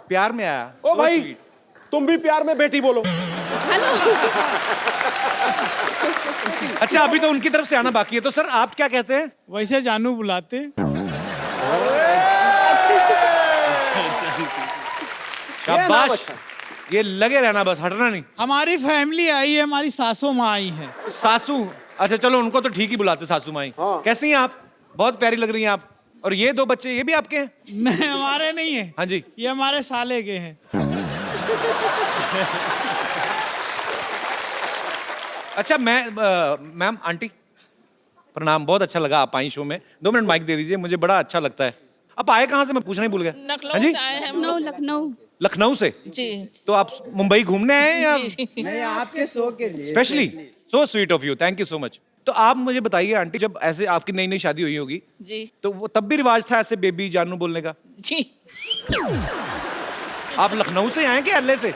प्यार में आया? ओ भाई, तुम भी प्यार में बेटी बोलो। अच्छा, अभी तो उनकी तरफ से आना बाकी है, तो सर आप क्या कहते हैं? वैसे जानू बुलाते। शाबाश, ये लगे रहना, बस हटना नहीं। हमारी फैमिली आई है, हमारी सासू माँ आई है। सासू? अच्छा चलो, उनको तो ठीक ही बुलाते सासू माई। कैसी हैं आप? बहुत प्यारी लग रही हैं आप। और ये दो बच्चे, ये भी आपके हैं? नहीं, हमारे नहीं है। हाँ जी। ये हमारे साले के हैं। अच्छा, मैम, आंटी प्रणाम, बहुत अच्छा लगा आप आई शो में। 2 मिनट माइक दे दीजिए, मुझे बड़ा अच्छा लगता है। आप आए कहाँ से, मैं पूछना ही भूल गया। लखनऊ से आए हैं हम लोग। लखनऊ। लखनऊ से? जी। तो आप मुंबई घूमने आए हैं या? नहीं, आपके शो के लिए। Specially? So sweet of you, thank you so much. तो आप मुझे बताइए आंटी, जब ऐसे आपकी नई नई शादी हुई होगी जी, तो वो तब भी रिवाज था ऐसे बेबी जानू बोलने का? जी। आप लखनऊ से आए क्या एलए से?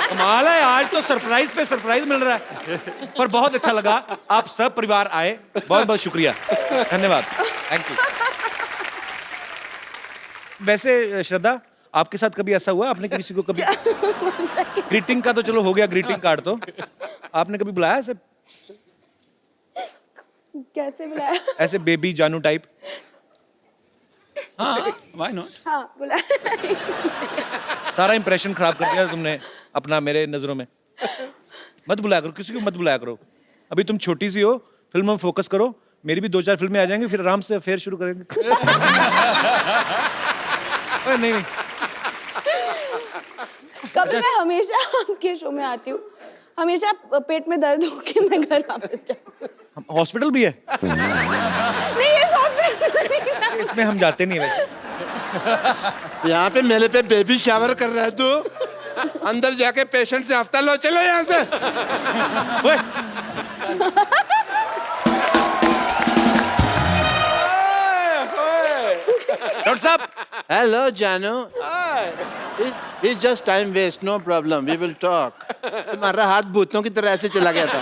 कमाल है, आज तो सरप्राइज पे सरप्राइज मिल रहा है। पर बहुत अच्छा लगा, आप सब परिवार आए, बहुत बहुत शुक्रिया, धन्यवाद, थैंक यू। वैसे श्रद्धा, आपके साथ कभी ऐसा हुआ, आपने किसी को कभी ग्रीटिंग का तो चलो हो गया, ग्रीटिंग कार्ड तो आपने कभी बुलाया ऐसे? कैसे बुलाया? ऐसे बेबी जानू टाइप? हाँ, why not? हाँ, बुलाया। सारा इंप्रेशन खराब कर दिया तुमने अपना मेरे नजरों में। मत बुलाया करो, किसी को मत बुलाया करो। अभी तुम छोटी सी हो, फिल्म में फोकस करो। मेरी भी 2-4 फिल्में आ जाएंगी, फिर आराम से अफेयर शुरू करेंगे। नहीं। कभी मैं हमेशा आपके शो में आती हूँ, हमेशा पेट में दर्द होके मैं घर वापस जाती। हॉस्पिटल भी है? नहीं, ये हॉस्पिटल नहीं। इसमें हम जाते नहीं वैसे। यहाँ पे मेरे पे बेबी शावर कर रहा है तू। अंदर जाके पेशेंट से हफ्ता लो, चलो यहाँ से। डॉक्टर साहब। हेलो जानू। It's just time waste, no problem. We will talk. तुम्हारा हाथ भूतों की तरह ऐसे चला गया था।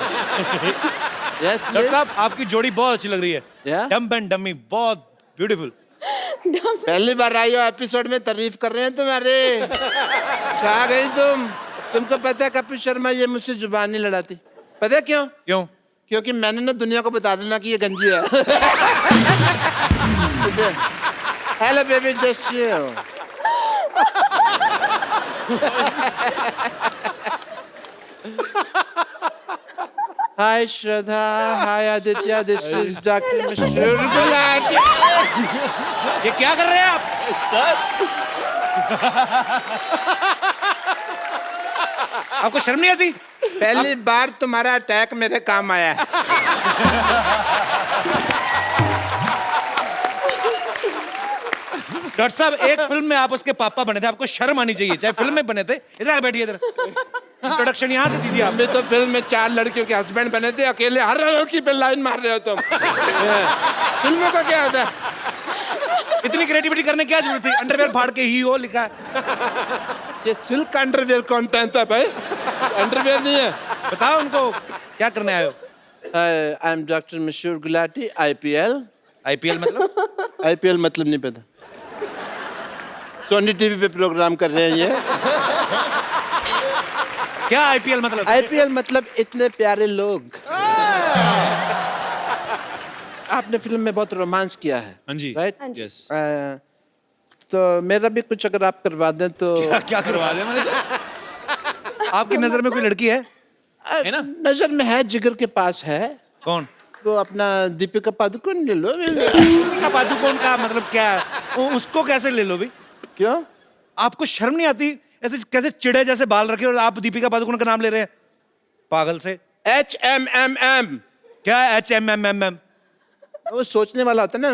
Yes, डॉक्टर साहब, आपकी जोड़ी बहुत अच्छी लग रही है। डम्ब एंड डमी, बहुत ब्यूटीफुल। पहली बार आई हो एपिसोड में, तारीफ कर रहे हैं तुम्हारे। छा गई तुम। तुमको पता है कपिल शर्मा ये मुझसे जुबान नहीं लड़ाती। पता है क्यों? क्यों? क्योंकि मैंने ना दुनिया को बता देना कि ये गंजी है। Hello baby, just chill. Hi Shraddha, hi Aditya, this is doctor मशहूर गुलाटी। ये क्या कर रहे हैं आप? आपको शर्म नहीं आती? पहली बार तुम्हारा अटैक मेरे काम आया है। डॉक्टर साहब, एक फिल्म में आप उसके पापा बने थे, आपको शर्म आनी चाहिए, चाहे फिल्म में बने थे। इधर आ बैठिए, इधर। इंट्रोडक्शन यहाँ से दीजिए आप। मैं तो फिल्म में 4 लड़कियों के हस्बैंड बने थे, अकेले हर लड़की पे लाइन मार रहे हो तुम। फिल्मों का क्या होता है? इतनी क्रिएटिविटी करने की क्या जरूरत थी? अंडरवेयर फाड़ के ही हो लिखा है। ये सिल्क अंडरवेयर कौन पहनता है भाई? अंडरवेयर नहीं है। बताओ उनको क्या करने आए हो। आई एम डॉक्टर मशहूर गुलाटी IPL। IPL मतलब? IPL मतलब नहीं पता। सोनी टीवी पे प्रोग्राम कर रहे हैं ये। क्या IPL मतलब? IPL मतलब इतने प्यारे लोग। आपने फिल्म में बहुत रोमांस किया है। हाँ जी। राइट? यस। तो मेरा भी कुछ अगर आप करवा दें तो। क्या करवा दे मैंने? आपकी नजर में कोई लड़की है? है ना? नजर में है, जिगर के पास है। कौन? तो अपना दीपिका पादुकोण ले लो। दीपिका पादुकोण का मतलब क्या है? उसको कैसे ले लो भी? क्यों? आपको शर्म नहीं आती? ऐसे कैसे चिड़े जैसे बाल रखे और आप दीपिका पादुकोण का नाम ले रहे हैं? पागल से। HMMM। क्या है HMMM? वो सोचने वाला होता है ना,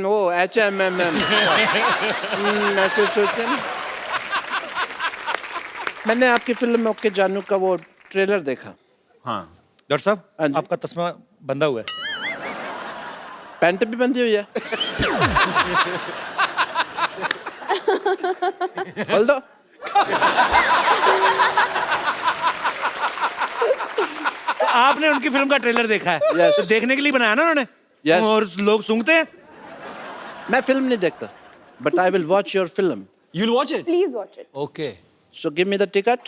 वो HMMM। ऐसे सोचते हैं ना। मैंने आपकी फिल्म ओके जानू का वो ट्रेलर देखा। हाँ। डॉक्टर साहब, हाँ जी। आपका तस्मा बंधा हुआ है। पैंट भी बंधी हुई है। खोल दो। तो आपने उनकी फिल्म का ट्रेलर देखा है? Yes. तो देखने के लिए बनाया ना उन्होंने? Yes. और लोग सूंघते हैं? मैं फिल्म नहीं देखता, but I will watch your film. You'll watch it? Please watch it. Okay. So give me the ticket.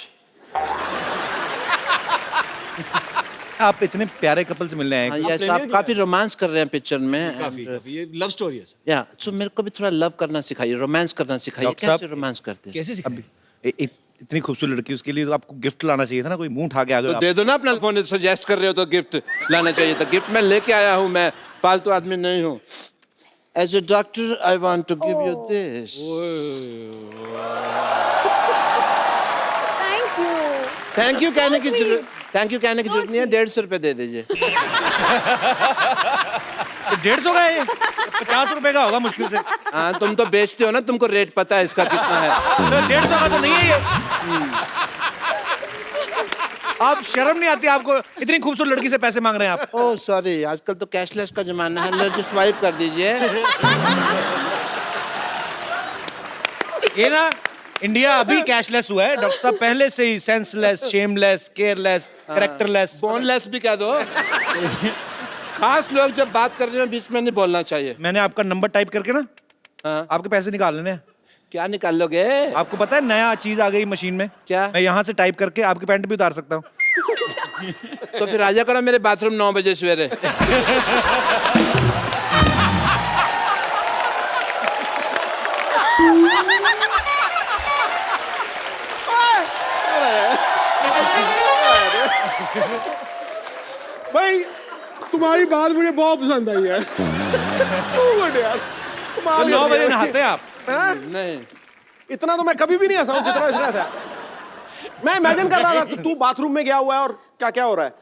आप इतने प्यारे कपल से मिलने आए हैं। यस, आप काफी रोमांस कर रहे हैं पिक्चर में। काफी ये लव स्टोरी है सर। या सो मेरे को भी थोड़ा लव करना सिखाइए, रोमांस करना सिखाइए। डॉक्टर साहब, कैसे रोमांस करते हैं? कैसे सिखाएं? इतनी खूबसूरत लड़की, उसके लिए तो आपको गिफ्ट लाना चाहिए था ना, कोई मुंह उठा के आ तो गया। दे दो ना अपना फोन। सजेस्ट कर रहे हो तो गिफ्ट लाना चाहिए था। गिफ्ट मैं लेके आया हूँ, मैं फालतू आदमी नहीं हूँ। As a doctor I want to give you this. Thank you. Thank you कहने की जरूरत, थैंक यू कहने की जरूरत नहीं है। 150 रुपए दे दीजिए। 150 का है? 50 रुपए का होगा मुश्किल से। हाँ, तुम तो बेचते हो ना, तुमको रेट पता है इसका कितना है। तो 150 का तो नहीं है ये। आप शर्म नहीं आती आपको? इतनी खूबसूरत लड़की से पैसे मांग रहे हैं आप? ओह सॉरी, आजकल तो कैशलेस का जमाना है। लो, just स्वाइप कर दीजिए। ये ना, इंडिया अभी कैशलेस हुआ है डॉक्टर साहब, पहले से ही senseless, shameless, careless, characterless. Boneless भी कह दो। खास लोग जब बात कर रहे हो बीच में नहीं बोलना चाहिए। मैंने आपका नंबर टाइप करके ना, हाँ। आपके पैसे निकाल लेने हैं। क्या निकाल लोगे? आपको पता है नया चीज आ गई मशीन में? क्या? मैं यहाँ से टाइप करके आपकी पैंट भी उतार सकता हूँ। तो फिर आजा करो मेरे बाथरूम 9 बजे सवेरे। भाई तुम्हारी बात मुझे बहुत पसंद आई है। गुड यार, कमाल 9 बजे कर दिया। नहाते हैं आप? नहीं, इतना तो मैं कभी भी नहीं हंसा हूं जितना इसने हंसा। मैं इमेजिन कर रहा था तू बाथरूम में गया हुआ है और क्या क्या हो रहा है।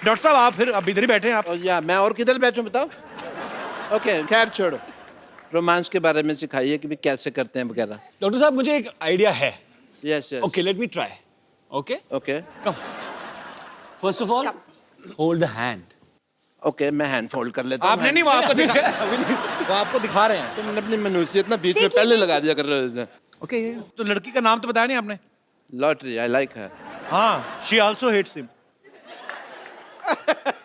डॉक्टर साहब, आप फिर अब इधर ही बैठे हैं आप? या मैं और किधर बैठूं बताओ? ओके, खैर छोड़ो। रोमांस के बारे में सिखाइए कि भी कैसे करते हैं वगैरह। डॉक्टर साहब मुझे एक आइडिया है। Yes yes. Okay, let me try. Okay? Okay Come. First of all, hold the hand. Okay, मैं हैंड फोल्ड कर लेता हूं। आपने नहीं, वो आपको दिखा, वो आपको दिखा रहे हैं। तुम अपनी मनुष्यत ना बीच में पहले लगा दिया कर रहे हो। Okay. तो लड़की का नाम तो बताया नहीं आपने? लॉटरी, आई लाइक हर। हाँ, शी आल्सो हेट्स हिम।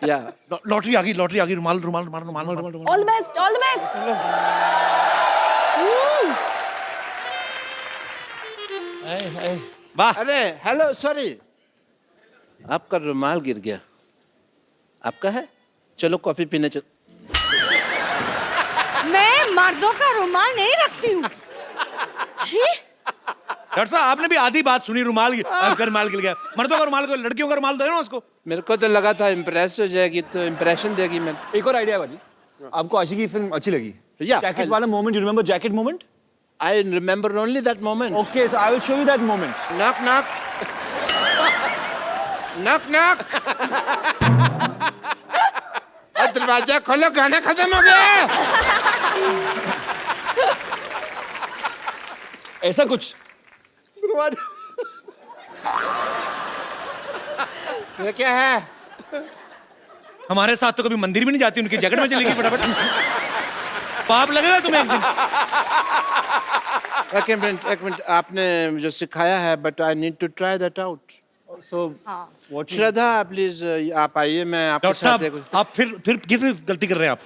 या लॉटरी आ गई, लॉटरी आ गई। रुमाल रुमाल रुमाल रुमाल रुमाल। All the best, all the best. वाह। अरे हेलो, सॉरी, आपका रुमाल गिर गया। आपका है? चलो कॉफी पीने चल। मैं मर्दों का रुमाल नहीं रखती हूँ। छी, डॉक्टर साहब, आपने भी आधी बात सुनी। रुमाल रुमाल गिर गया। मर्दों का रुमाल को, लड़कियों का रुमाल दो ना उसको। मेरे को तो लगा था इम्प्रेस हो जाएगी, तो इम्प्रेशन देगी। मैं एक और आइडिया बाजी। आपको आशिकी की फिल्म अच्छी लगी? Yeah, जैकेट वाला moment, you remember jacket moment? I remember only that moment. Okay, so I will show you that moment. Knock knock knock knock. दरवाजा खोलो, गाना खत्म हो गया। ऐसा कुछ। ये क्या है? हमारे साथ तो कभी मंदिर भी नहीं जाती, उनकी जैकेट में चलेगी फटाफट। पाप लगेगा तुम्हें एक दिन। एक मिनट, आपने जो सिखाया है, but I need to try that out. So what you Shraddha please आप आइए, मैं आपके डॉक्टर साथ साहब आप फिर कितनी गलती कर रहे हैं आप?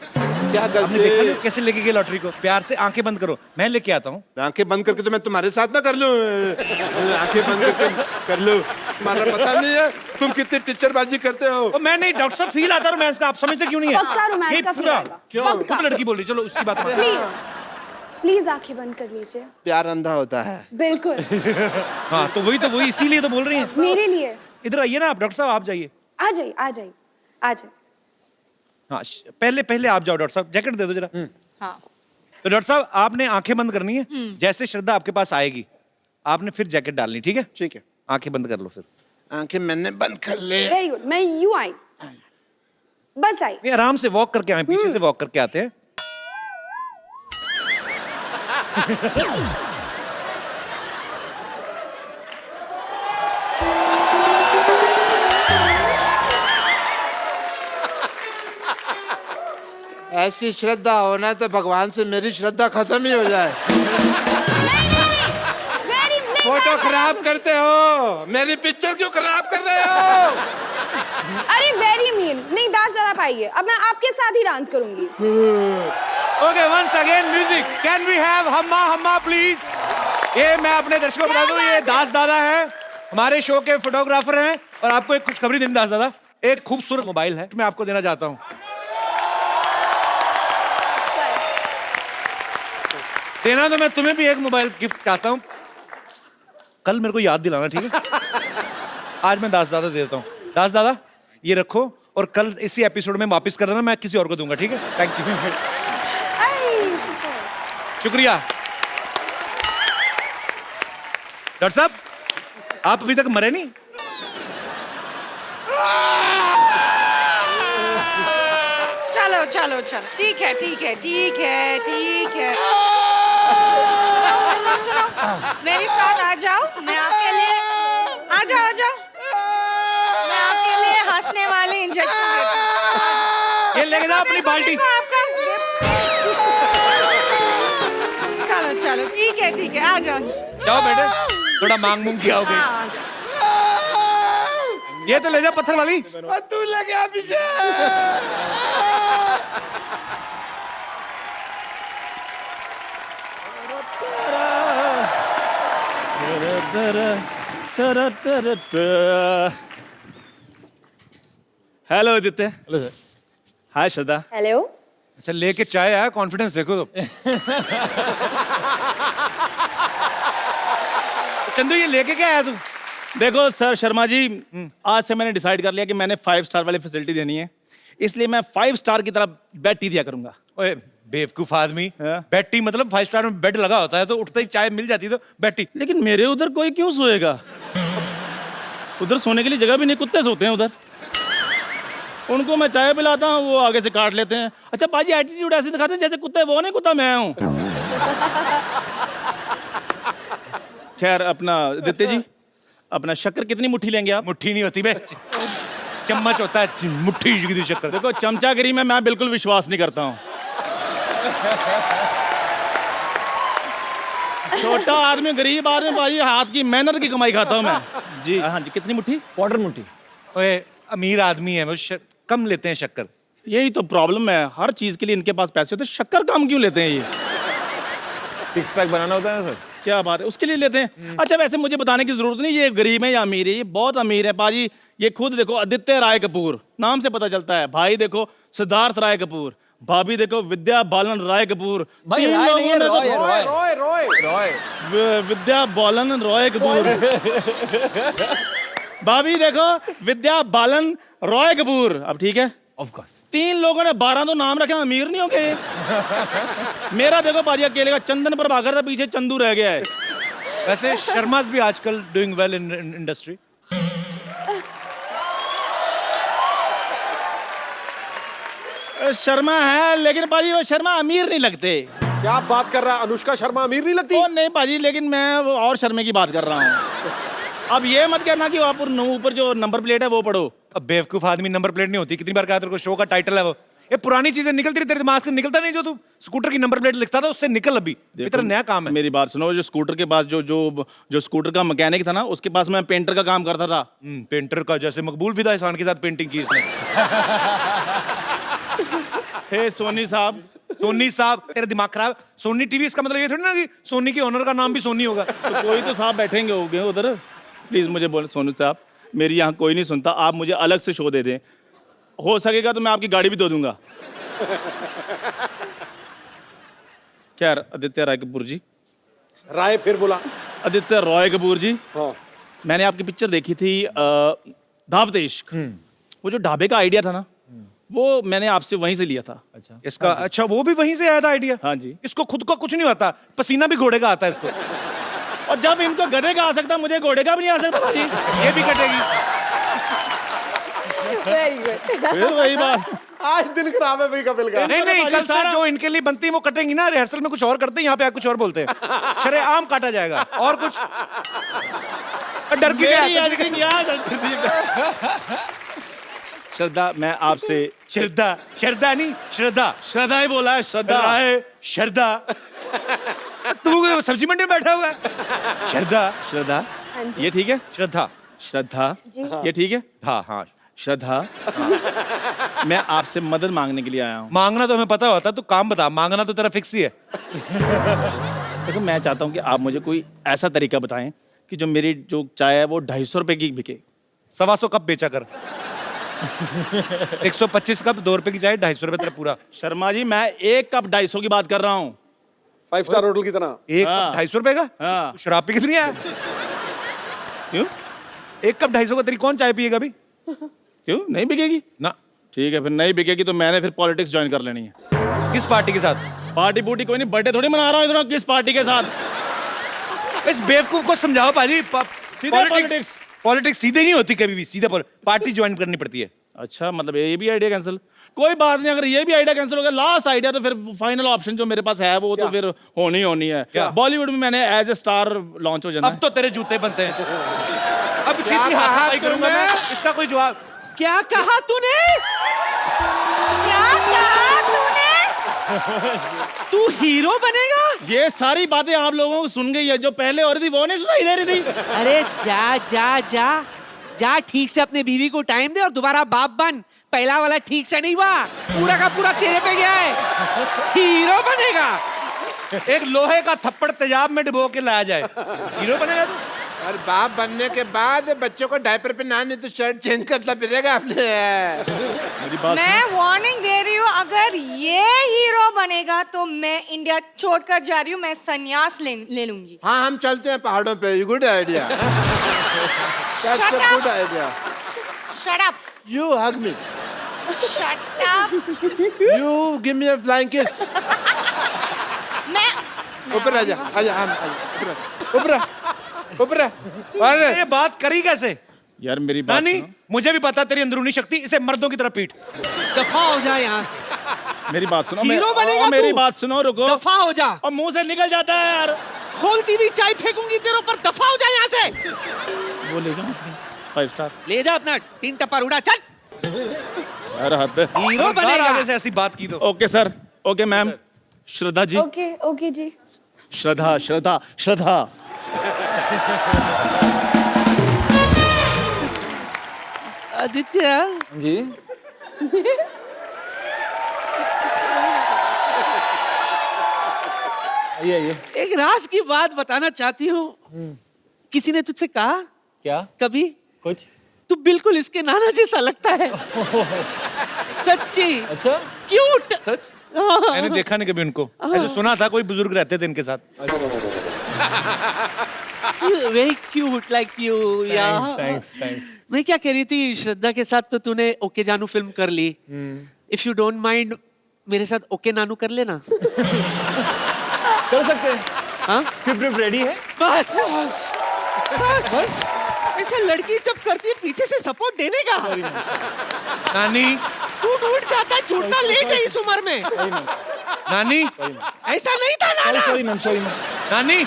क्या आपने देखा नहीं गलती? कैसे लेके गए लॉटरी को? प्यार से आंखें बंद करो, मैं लेके आता हूँ। आंखें बंद करके तो मैं तुम्हारे साथ ना कर लूं, आंखें बंद करके कर लूं। तुम्हारा पता नहीं है तुम कितनी टीचरबाजी करते हो। मैं नहीं डॉक्टर साहब, फील आता है रोमांस का, आप समझते क्यों नहीं है? पक्का रोमांस ये का feel पूरा आएगा। क्यों? पक्का। खुद लड़की बोल रही, चलो उसकी बात मान। प्लीज आंखें बंद कर लीजिए। प्यार अंधा होता है। बिल्कुल। हाँ तो वही इसीलिए तो बोल रही हैं। मेरे लिए। इधर आइए ना आप, डॉक्टर साहब आप जाइए। आ जाइए आ जाइए आ जाइए। हाँ पहले आप जाओ डॉक्टर साहब, जैकेट दे दो जरा। हाँ। तो डॉक्टर साहब आपने आंखें बंद करनी है, जैसे श्रद्धा आपके पास आएगी आपने फिर जैकेट डालनी, ठीक है? ठीक है, आंखें बंद कर लो फिर। आंखें मैंने बंद कर ले। वेरी गुड, मैं यूं आई, बस आई। नहीं आराम से वॉक करके आए, पीछे से वॉक करके आते हैं। ऐसी श्रद्धा होना तो भगवान से मेरी श्रद्धा खत्म ही हो जाए। फोटो खराब करते हो, मेरी पिक्चर क्यों खराब कर रहे हो? अरे वेरी मीन। नहीं डांस जरा पाइए, अब मैं आपके साथ ही डांस करूंगी। Okay once again music, can we have Humma Humma please? ये मैं अपने दर्शकों को बता दूं, ये दास दादा है, हमारे शो के फोटोग्राफर हैं, और आपको एक खुशखबरी देनी दास दादा, एक खूबसूरत मोबाइल है मैं आपको देना चाहता हूं। देना तो मैं तुम्हें भी एक मोबाइल गिफ्ट चाहता हूं, कल मेरे को याद दिलाना, ठीक है? आज मैं दास दादा दे देता हूं। दास दादा ये रखो, और कल इसी एपिसोड में वापस कर देना, मैं किसी और को दूंगा, ठीक है? Thank you. शुक्रिया। डॉक्टर साहब आप अभी तक मरे नहीं? चलो चलो चलो, ठीक है ठीक है ठीक है ठीक है। सुनो सुनो, मेरे साथ आ जाओ, मैं आपके लिए आ जाओ, मैं आपके लिए हंसने वाले इंजेक्शन देती हूँ। ये लेके जाओ अपनी बाल्टी। आपका चलो चलो ठीक है आ जाओ। जाओ बेटे, थोड़ा मांग मूंग किया होगा। हाँ, आ जाओ। ये तो ले जा पत्थर वाली। तू लगे पीछे। Hello Aditya. Hello sir. Hi Shraddha. Hello. अच्छा लेके चाय आया, कॉन्फिडेंस देखो तो। चंदू ये लेके क्या आया तू? देखो सर शर्मा जी, आज से मैंने डिसाइड कर लिया कि मैंने 5 स्टार वाली फैसिलिटी देनी है, इसलिए मैं 5 स्टार की तरह बेड टी दिया करूंगा। ओए बेवकूफ आदमी, हाँ? बेड टी मतलब 5 स्टार में बेड लगा होता है, तो उठते ही चाय मिल जाती, तो बेड टी। लेकिन मेरे उधर कोई क्यों सोएगा? उधर सोने के लिए जगह भी नहीं, कुत्ते सोते हैं उधर। उनको मैं चाय पिलाता हूँ, वो आगे से काट लेते हैं। अच्छा बाजी एटीट्यूड ऐसे दिखाते हैं जैसे कुत्ते वो नहीं, कुत्ता मैं हूँ। खैर अपना आदित्य जी, अपना शक्कर कितनी मुट्ठी लेंगे आप? मुट्ठी नहीं होती बे, चम्मच होता है, मुट्ठी की शक्कर। देखो चमचागिरी में मैं बिल्कुल विश्वास नहीं करता हूँ। छोटा आदमी गरीब आदमी भाई, हाथ की मेहनत की कमाई खाता हूँ मैं। जी हाँ जी, कितनी मुट्ठी? क्वार्टर मुट्ठी। ओए अमीर आदमी है वो, कम लेते हैं शक्कर। यही तो प्रॉब्लम है, हर चीज के लिए इनके पास पैसे होते हैं, शक्कर कम क्यों लेते हैं ये? 6 पैक बनाना होता है ना सर। क्या बात है, उसके लिए लेते हैं। अच्छा वैसे मुझे बताने की जरूरत नहीं ये गरीब है या अमीर है, ये बहुत अमीर है पाजी। ये खुद देखो आदित्य राय कपूर, नाम से पता चलता है। भाई देखो सिद्धार्थ राय कपूर, भाभी देखो विद्या बालन राय कपूर। भाई तीन राय नहीं है, लोगों ने रॉय है, तो- रॉय। रॉय रॉय रॉय विद्या बालन रॉय कपूर। भाभी देखो विद्या बालन रॉय कपूर। अब ठीक है, ऑफ कोर्स 3 लोगों ने 12 तो नाम रखे, अमीर नहीं हो गए। मेरा देखो पाजी अकेले का चंदन प्रभाकर था, पीछे चंदू रह गया है। वैसे शर्मास भी आजकल doing well in industry. Sharma है, लेकिन पाजी वो शर्मा अमीर नहीं लगते। क्या बात कर रहा है? अनुष्का शर्मा अमीर नहीं लगती? ओ नहीं पाजी, लेकिन मैं वो और शर्मे की बात कर रहा हूँ। अब ये मत कहना कि आप ऊपर जो नंबर प्लेट है वो पढ़ो। अब बेवकूफ आदमी, नंबर प्लेट नहीं होती। कितनी बार कहा तेरे को, शो का टाइटल है वो। ये पुरानी चीजें निकलती रही तेरे दिमाग से, निकलता नहीं जो तू स्कूटर की नंबर प्लेट लिखता था उससे निकल अभी। ये तेरा नया काम है। मेरी बात सुनो, जो स्कूटर के पास जो स्कूटर का मैकेनिक था ना, उसके पास मैं पेंटर का काम करता था। पेंटर का, जैसे मकबूल फिदा एहसान के साथ पेंटिंग की इसने। हे सोनी साहब, सोनी साहब तेरा दिमाग खराब। सोनी टीवी, इसका मतलब ये थोड़ी ना कि सोनी के ओनर का नाम भी सोनी होगा। तो कोई तो साहब बैठेंगे होंगे उधर। प्लीज मुझे बोले सोनू साहब, मेरी यहाँ कोई नहीं सुनता, आप मुझे अलग से शो दे दें। हो सकेगा तो मैं आपकी गाड़ी भी धो दूंगा। क्या आदित्य राय कपूर जी? राय फिर बोला? आदित्य रॉय कपूर जी। हाँ। मैंने आपकी पिक्चर देखी थी दावत इश्क। वो जो ढाबे का आइडिया था ना, वो मैंने आपसे वहीं से लिया था। अच्छा इसका, अच्छा वो भी वहीं से आया था आइडिया? हाँ जी। इसको खुद को कुछ नहीं आता, पसीना भी घोड़े का आता है इसको। और जब इनको गधे का आ सकता, मुझे घोड़े का भी नहीं आ सकता भाजी। ये भी कटेगी। Very good. फिर वही बात। आज दिन खराब है भाई कपिल का। नहीं कल सारा जो इनके लिए बनती है वो कटेंगी ना, रिहर्सल में कुछ और करते हैं, यहाँ पे आप कुछ और बोलते हैं। शरेआम काटा जाएगा और कुछ डर की श्रद्धा, मैं आपसे श्रद्धा नहीं, श्रद्धा ही बोला है। श्रद्धा तू सब्जी मंडी में बैठा हुआ है। श्रद्धा ये ठीक है? श्रद्धा ये ठीक है? हाँ श्रद्धा, मैं आपसे मदद मांगने के लिए आया हूँ। मांगना तो हमें पता होता, तू काम बता। मांगना तो तेरा फिक्स ही है। देखो मैं चाहता हूँ कि आप मुझे कोई ऐसा तरीका बताएं कि जो मेरी जो चाय है वो 250 रुपए की बिके। 125 कप बेचा कर। 125 कप 2 रुपए की चाय, 250 रुपए तेरा पूरा। शर्मा जी, मैं 1 कप 250 की बात कर रहा हूँ। 5 स्टार होटल की तरह। 1 कप 250 रुपए का? हाँ। शराब पी कितनी है? क्यों? 1 कप 250 का तेरी कौन चाय पिएगा अभी? क्यों नहीं बिकेगी? ना। ठीक है, फिर नहीं बिकेगी तो मैंने फिर पॉलिटिक्स ज्वाइन कर लेनी है। किस पार्टी के साथ? पार्टी बूटी कोई नहीं, बर्थडे थोड़ी मना रहा हूँ इधर। किस पार्टी के साथ? इस बेवकूफ को समझाओ पाजी। पॉलिटिक्स पॉलिटिक्स सीधे नहीं होती कभी भी, सीधे पार्टी ज्वाइन करनी पड़ती है। अच्छा, मतलब ये भी आइडिया कैंसिल? कोई बात नहीं, अगर ये भी आइडिया कैंसिल हो गया, लास्ट आइडिया तो फिर फाइनल ऑप्शन जो मेरे पास है वो तो फिर होनी है। बॉलीवुड में मैंने एज ए स्टार लॉन्च हो जाना। अब तो तेरे जूते बनते हैं। अब सीधी हाथापाई करूंगा मैं। इसका कोई जवाब? क्या कहा तूने? तू हीरो बनेगा? ये सारी बातें आप लोगों को सुन गई है, जो पहले हो रही थी वो नहीं सुनाई दे रही थी। अरे जा ठीक से अपने बीवी को टाइम दे और दोबारा बाप बन। पहला वाला ठीक से नहीं हुआ, पूरा का पूरा तेरे पे गया है। हीरो बनेगा? एक लोहे का थप्पड़ तेजाब में डुबो के लाया जाए, हीरो बनेगा तू? और बाप बनने के बाद बच्चों को डायपर पे ना, नहीं तो शर्ट चेंज करना पड़ेगा आपने। मैं वार्निंग दे रही हूँ, अगर ये हीरो बनेगा तो मैं इंडिया छोड़कर जा रही हूँ। मैं संन्यास ले लूंगी। हाँ, हम चलते हैं पहाड़ों पे। Good idea. Good idea. Shut up. You hug me. Shut up. You give me a flying kiss. मैं ऊपर आजा, ऊपर। अरे ये बात करी कैसे? यार मेरी बात नानी, सुनो। मुझे भी पता तेरी अंदरूनी शक्ति, इसे मर्दों की तरह पीट। दफा हो जा यहाँ से। मेरी बात सुनो। हीरो बनेगा तू? मेरी बात सुनो, रुको। दफा हो जा। और मुंह से निकल जाता है यार। खोलती हुई चाय फेंकूंगी तेरे ऊपर। दफा हो जा यहाँ से। वो ले जाओ 5 स्टार। ले जा अपना 3 टप्पा उड़ा, चल। यार हद। हीरो बनेगा। आगे से ऐसी बात की तो। Okay sir, okay ma'am. Shraddha ji. Okay ji. Shraddha. Aditya ji. आइए। एक राज की बात बताना चाहती हूँ। किसी ने तुझसे कहा क्या? कभी कुछ? तू बिल्कुल इसके नाना जैसा लगता है। सच्ची। अच्छा, क्यूट। सच? मैंने देखा नहीं कभी उनको, ऐसे सुना था कोई बुजुर्ग रहते थे इनके साथ। Very cute like you. Thanks. मैं क्या कह रही थी, श्रद्धा के साथ तो तूने ओके जानू फिल्म कर ली। इफ यू डोंट माइंड मेरे साथ ओके नानू कर लेना। कर सकते हैं। हाँ, स्क्रिप्ट रेडी है। बस ऐसे लड़की जब करती है पीछे से सपोर्ट देने का। नानी, तू टूट जाता है, छूटना लेट है इस उम्र में। नानी, ऐसा नहीं था नाना। Sorry ma'am. नानी,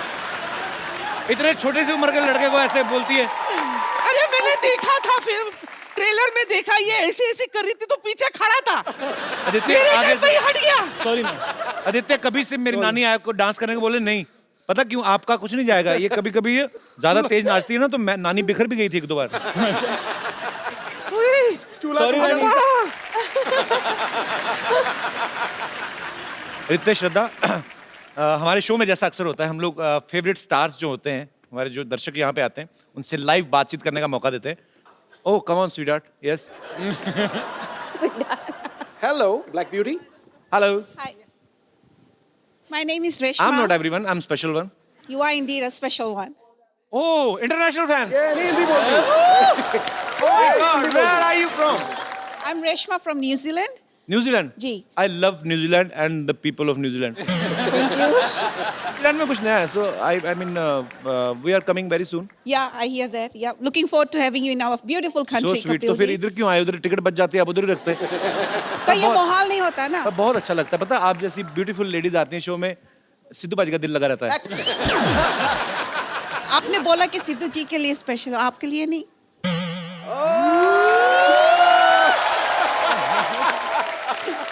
इतने छोटे सी उम्र के लड़के को ऐसे बोलती है? अरे मैंने देखा था फिल्म, ट्रेलर में देखा ये ऐसे ऐसे कर रही थी तो पीछे खड़ा था। आदित्य मेरे आगे टाइम पे ही हट गया। सॉरी आदित्य, कभी से मेरी नानी आपको डांस करने को बोले नहीं, पता क्यों? आपका कुछ नहीं जाएगा। ये कभी कभी ज्यादा तेज नाचती है ना, तो मैं नानी बिखर भी गई थी 1-2 बार। सॉरी नानी। आदित्य, श्रद्धा, हमारे शो में जैसा अक्सर होता है, हम लोग फेवरेट स्टार्स जो होते हैं, हमारे जो दर्शक यहाँ पे आते हैं, उनसे लाइव बातचीत करने का मौका देते हैं। Oh come on sweetheart, yes. Hello black beauty. Hello. Hi. My name is Reshma. I am not everyone, I am special one. You are indeed a special one. Oh international fans. ये नहीं हिंदी बोलती। Where are you from? I'm Reshma from New Zealand. New Zealand. जी। I love New Zealand and the people of New Zealand. Thank you. New Zealand में कुछ नया है, so I mean we are coming very soon. Yeah, I hear that. Yeah, looking forward to having you in our beautiful So country, sweet. तो Kapil फिर ji. इधर क्यों आए? उधर टिकट बच जाती है, आप उधर ही रखते। तो ये माहौल नहीं होता ना। तब बहुत अच्छा लगता है। पता है, आप जैसी ब्यूटीफुल लेडीज आती हैं शो में, सिद्धू बाजी का दिल लगा रहता है। आपने बोला कि सिद्धू जी के लिए स्पेशल, आपके लिए नहीं।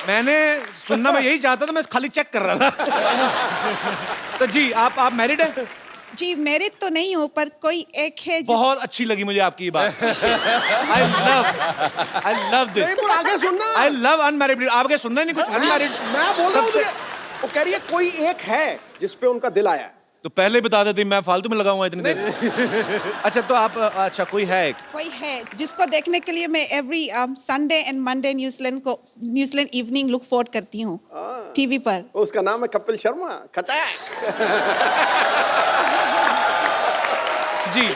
मैंने सुनना मैं यही चाहता था, मैं खाली चेक कर रहा था। तो जी आप मैरिड हैं? जी मैरिड तो नहीं हूँ, पर कोई एक है बहुत अच्छी लगी मुझे आपकी ये बात। I love this। नहीं, पर आगे सुनना। I love unmarried। आप आगे सुनना ही नहीं कुछ। unmarried। मैं बोल रहा हूँ तुझे, वो कह रही है कोई एक है जिस पे उनका दिल आया है। तो पहले ही बता देती, मैं फालतू में लगाऊंगा इतनी देर। अच्छा तो आप, अच्छा कोई है एक? कोई है जिसको देखने के लिए मैं every Sunday and Monday New Zealand evening look forward करती हूँ टीवी पर। उसका नाम है कपिल शर्मा। खटैक। जी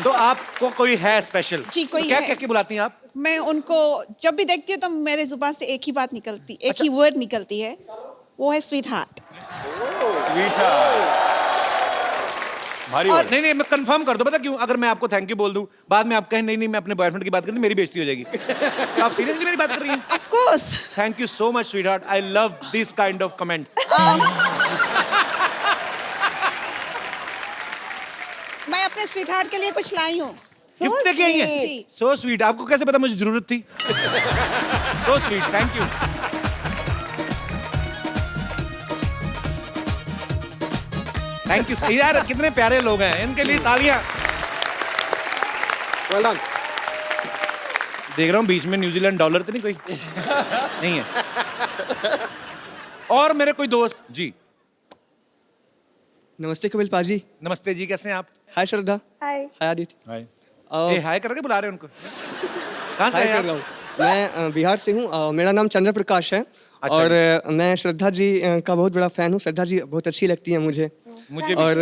तो आपको कोई है स्पेशल? जी, कोई तो क्या है। कह के बुलाती हैं आप? मैं उनको जब भी देखती हूँ तो मेरे जुबान से एक ही बात निकलती, एक ही वर्ड निकलती है, वो है स्वीट हार्ट। भारी और- word। नहीं मैं कंफर्म कर दो। पता क्यों? अगर मैं आपको थैंक यू बोल दूं, बाद में आप कहें नहीं मैं अपने बॉयफ्रेंड की बात कर रही हूं, मेरी बेइज्जती हो जाएगी। तो आप सीरियसली मेरी बात कर रही हैं? Of course. Thank you so much sweetheart, I love this kind of comments. मैं अपने स्वीट हार्ट के लिए कुछ लाई हूँ। गिफ्ट लेके आई हैं? जी। So sweet. आपको कैसे पता मुझे जरूरत थी? So sweet, thank you. Thank you यार, कितने प्यारे लोग हैं, इनके लिए तालियां। Well done। देख रहा हूँ बीच में न्यूजीलैंड डॉलर तो नहीं कोई? नहीं है। और मेरे कोई दोस्त जी। नमस्ते कपिल पाजी। नमस्ते जी, कैसे हैं आप? हाय श्रद्धा। हाय। हाय आदित्य। हाय। ये हाय करके बुला रहे हैं उनको? कहाँ से हाय हैं कर आप? रहा हूँ। मैं बिहार से हूँ। मेरा नाम चंद्र प्रकाश है। अच्छा और मैं श्रद्धा जी का बहुत बड़ा फैन हूँ। श्रद्धा जी बहुत अच्छी लगती है मुझे। मुझे भी। और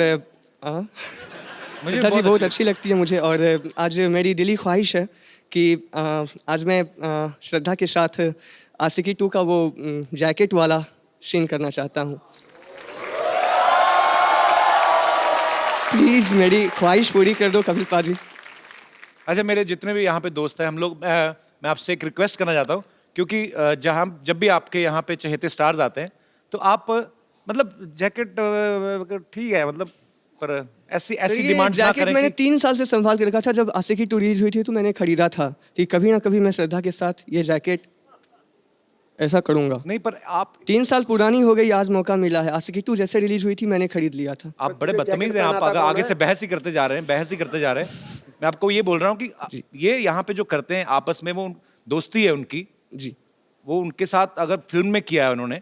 मुझे श्रद्धा जी बहुत अच्छी लगती है मुझे। और आज मेरी दिली ख्वाहिश है कि आज मैं श्रद्धा के साथ आशिकी 2 का वो जैकेट वाला सीन करना चाहता हूँ। प्लीज मेरी ख्वाहिश पूरी कर दो कपिल पाजी। अच्छा मेरे जितने भी यहाँ पे दोस्त हैं, हम लोग, मैं आपसे एक रिक्वेस्ट करना चाहता हूँ, क्योंकि जब भी आपके यहाँ पे चहेते स्टार्स आते हैं तो आप मतलब जैकेट ठीक है, मतलब पर ऐसी सर, ये डिमांड ना जैकेट करें मैंने कि 3 साल से संभाल के रखा था। जब आशिकी 2 रिलीज हुई थी तो मैंने खरीदा था कि कभी ना कभी मैं श्रद्धा के साथ ये जैकेट ऐसा करूंगा। नहीं, पर आप 3 साल पुरानी हो गई, आज मौका मिला है। आशिकी 2 जैसे रिलीज हुई थी मैंने खरीद लिया था। आप बड़े बदतमीज हैं। आप आगे से बहस ही करते जा रहे हैं, बहस ही करते जा रहे हैं। मैं आपको ये बोल रहा हूँ कि ये यहाँ पे जो करते हैं आपस में, वो दोस्ती है उनकी जी, वो उनके साथ अगर फिल्म में किया है उन्होंने,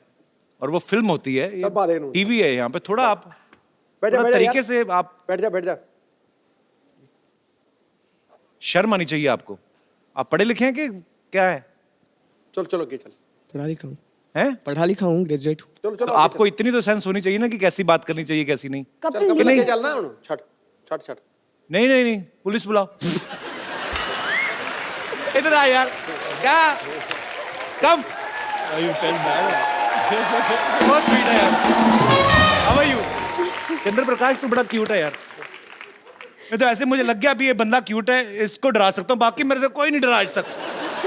और वो फिल्म होती है, टीवी है, यहाँ पे थोड़ा आप थोड़ा तरीके से आप बैठ जा। शर्म आनी चाहिए आपको। आप पढ़े लिखे हैं कि क्या है? चलो के चल। पढ़ा लिखा हूँ। हैं? पढ़ा लिखा हूँ, ग्रेजुएट हूँ। चलो तो आपको इतनी तो सेंस होनी चाहिए ना कि कैसी बात करनी चाहिए कैसी नहीं। कपिल लेके चलना है। छट। नहीं पुलिस बुलाओ। इधर आ यार। क्या कम बहुत स्वीट है यार। How are you? Chandra Prakash तो बड़ा क्यूट है यार। मैं तो ऐसे मुझे लग गया अभी ये बंदा क्यूट है, इसको डरा सकता हूँ, बाकी मेरे से कोई नहीं डरा आज तक।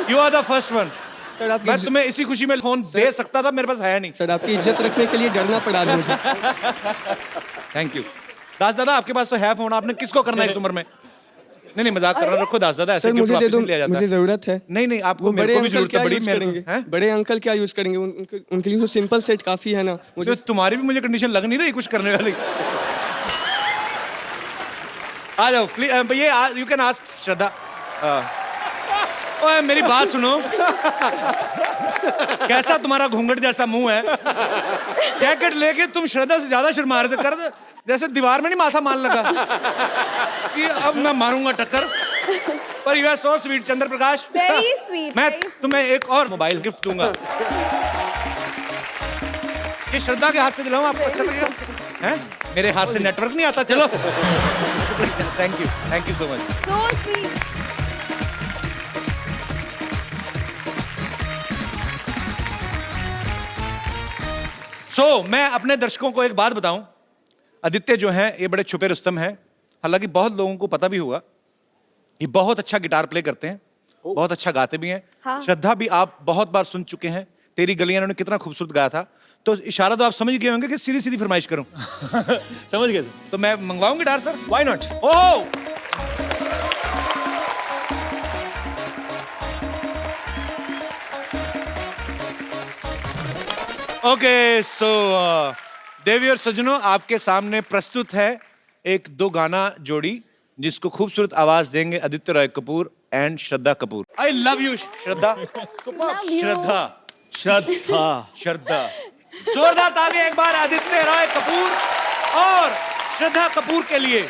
You are the first one. Sir आपकी मैं तुम्हें इसी खुशी में फोन दे सकता था, मेरे पास है नहीं। सर आपकी इज्जत रखने के लिए डरना पड़ा मुझे। Thank you. दास दादा, आपके पास तो है फोन, आपने किसको करना है इस उम्र में? नहीं मजाक कर रहा, रखो दास दादा, ऐसे सर गिफ्ट मुझे दे वापस दो, नहीं लिया जाता। मुझे जरूरत है। नहीं आपको वो मेरे बड़े को भी अंकल जरूरत क्या है, बड़ी यूज मेरे करेंगे? हैं? बड़े अंकल क्या यूज करेंगे? उनके लिए वो सिंपल सेट काफी है ना मुझे। तो तुम्हारी भी मुझे कंडीशन लग नहीं रही कुछ करने वाली। आ जाओ प्लीज, ये यू कैन आस्क श्रद्धा। ओए मेरी बात सुनो, कैसा तुम्हारा घूंघट जैसा मुंह है, जैकेट लेके तुम श्रद्धा से ज्यादा शर्मा रहे थे, कर दे जैसे दीवार में नहीं माथा मान लगा कि अब मैं मारूंगा टक्कर। पर you are so sweet Chandra Prakash. Very sweet. मैं तुम्हें एक और मोबाइल गिफ्ट दूंगा। ये श्रद्धा के हाथ से दिलाऊं आपको, अच्छा लगेगा? हैं? मेरे हाथ से नेटवर्क नहीं आता, चलो। Thank you so much. So sweet. मैं अपने दर्शकों को एक बात बताऊं, आदित्य जो हैं ये बड़े छुपे रुस्तम हैं, हालांकि बहुत लोगों को पता भी होगा, ये बहुत अच्छा गिटार प्ले करते हैं, बहुत अच्छा गाते भी हैं। हाँ। श्रद्धा भी आप बहुत बार सुन चुके हैं, तेरी गलियां उन्होंने कितना खूबसूरत गाया था, तो इशारा तो आप समझ गए होंगे कि सीधी सीधी फरमाइश करूं। समझ गए सर। तो मैं मंगवाऊं guitar sir? Why not? Oh okay, so देवी और सज्जनों, आपके सामने प्रस्तुत है एक दो गाना जोड़ी जिसको खूबसूरत आवाज देंगे Aditya Roy Kapoor and Shraddha Kapoor. I love you Shraddha. Shraddha Shraddha जोरदार ताली एक बार आदित्य रॉय कपूर और श्रद्धा कपूर के लिए।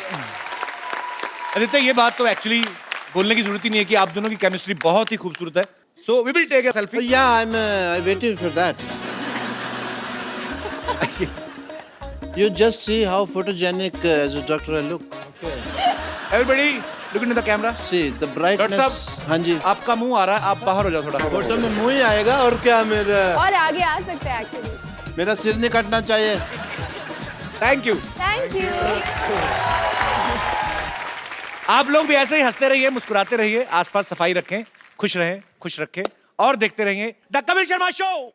आदित्य, ये बात तो एक्चुअली बोलने की जरूरत ही नहीं है कि आप दोनों की केमिस्ट्री बहुत ही खूबसूरत है। So we will take a selfie. Yeah, I'm waiting for that. You just see how photogenic as a doctor I look. Everybody look into the camera. See the brightness. Doctor साहब, हाँ जी। आपका मुंह आ रहा है, आप बाहर हो जाओ थोड़ा। फोटो में मुंह ही आएगा और क्या, मेरा और आगे आ सकते हैं एक्चुअली। मेरा सिर नहीं कटना चाहिए। Thank you. Thank you. आप लोग भी ऐसे ही हंसते रहिए, मुस्कुराते रहिए, आसपास सफाई रखें, खुश रहें, खुश रखें और देखते रहिए the Kapil Sharma show.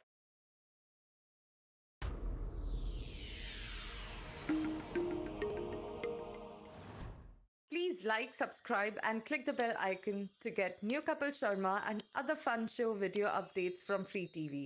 Please like, subscribe and click the bell icon to get new Kapil Sharma and other fun show video updates from Free TV.